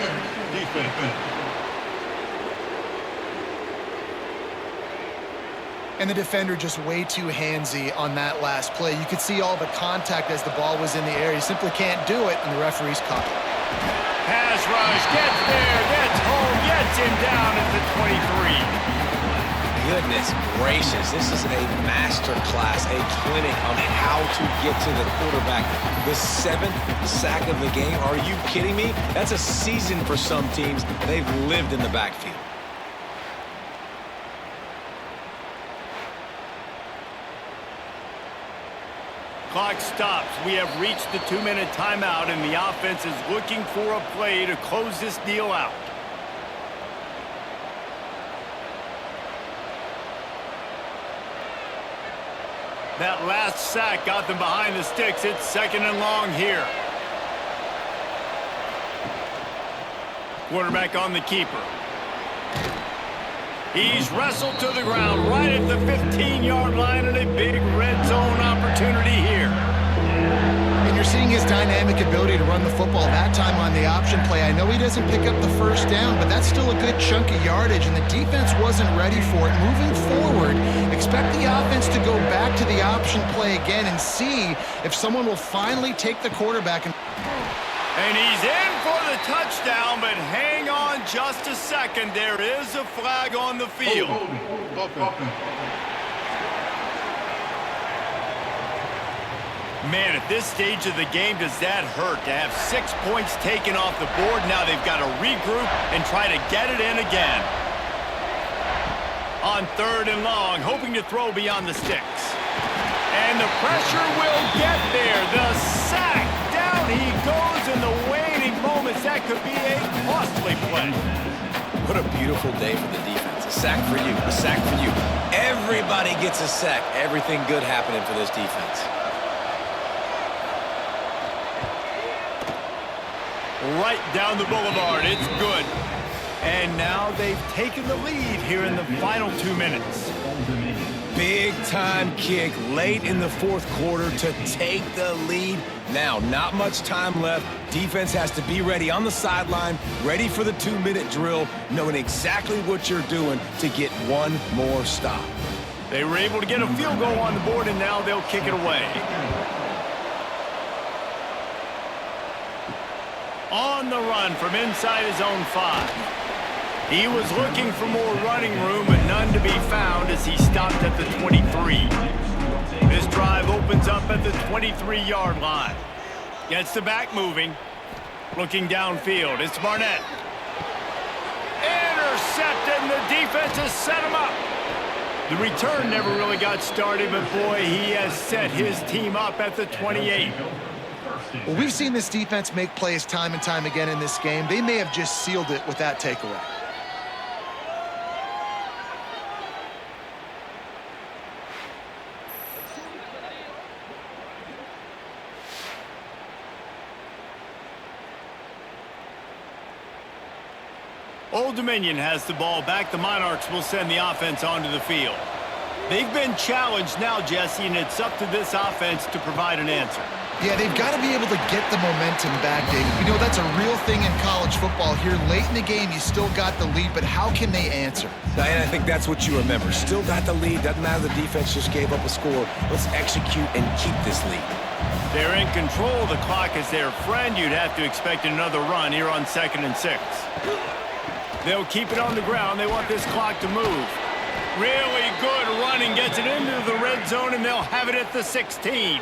And the defender just way too handsy on that last play. You could see all the contact as the ball was in the air. You simply can't do it, and the referee's caught it. Pass rush, gets there, gets home, gets him down at the 23. Goodness gracious, this is a master class, a clinic on how to get to the quarterback. The 7th sack of the game, are you kidding me? That's a season for some teams. They've lived in the backfield. Clock stops. We have reached the 2-minute timeout, and the offense is looking for a play to close this deal out. That last sack got them behind the sticks. It's 2nd and long here. Quarterback on the keeper. He's wrestled to the ground right at the 15-yard line, and a big red zone opportunity here. And you're seeing his dynamic ability to run the football that time on the option play. I know he doesn't pick up the 1st down, but that's still a good chunk of yardage, and the defense wasn't ready for it. Moving forward, expect the offense to go back to the option play again and see if someone will finally take the quarterback. And he's in for the touchdown, but hang on just a second. There is a flag on the field. Man, at this stage of the game, does that hurt to have 6 points taken off the board? Now they've got to regroup and try to get it in again. On 3rd and long, hoping to throw beyond the sticks. And the pressure will get there. The sack. Down he goes in the waning moments. That could be a costly play. What a beautiful day for the defense. A sack for you. A sack for you. Everybody gets a sack. Everything good happening for this defense. Right down the boulevard. It's good. And now they've taken the lead here in the final 2 minutes. Big-time kick late in the 4th quarter to take the lead. Now, not much time left. Defense has to be ready on the sideline, ready for the 2-minute drill, knowing exactly what you're doing to get one more stop. They were able to get a field goal on the board, and now they'll kick it away. On the run from inside his own 5. He was looking for more running room, but none to be found as he stopped at the 23. This drive opens up at the 23-yard line. Gets the back moving. Looking downfield, it's Barnett. Intercepted, and the defense has set him up. The return never really got started, but boy, he has set his team up at the 28. Well, we've seen this defense make plays time and time again in this game. They may have just sealed it with that takeaway. Old Dominion has the ball back. The Monarchs will send the offense onto the field. They've been challenged now, Jesse, and it's up to this offense to provide an answer. Yeah, they've got to be able to get the momentum back, David. You know, that's a real thing in college football. Here late in the game, you still got the lead, but how can they answer? And I think that's what you remember. Still got the lead. Doesn't matter the defense just gave up a score. Let's execute and keep this lead. They're in control. The clock is their friend. You'd have to expect another run here on 2nd and 6. They'll keep it on the ground. They want this clock to move. Really good running. Gets it into the red zone, and they'll have it at the 16.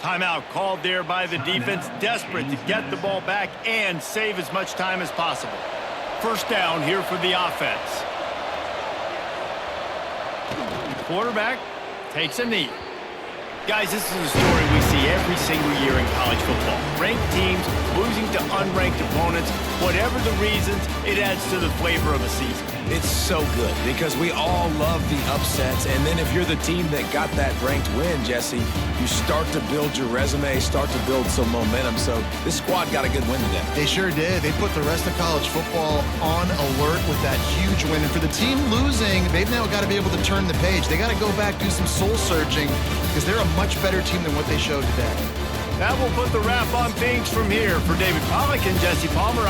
Timeout called there by the defense. Desperate to get the ball back and save as much time as possible. 1st down here for the offense. Quarterback takes a knee. Guys, this is a story we see every single year in college football. Ranked teams losing to unranked opponents. Whatever the reasons, it adds to the flavor of a season. It's so good because we all love the upsets, and then if you're the team that got that ranked win, Jesse, you start to build your resume, start to build some momentum. So this squad got a good win today. They sure did. They put the rest of college football on alert with that huge win. And for the team losing, they've now got to be able to turn the page. They got to go back, do some soul searching, because they're a much better team than what they showed today. That will put the wrap on things from here. For David Pollack and Jesse Palmer,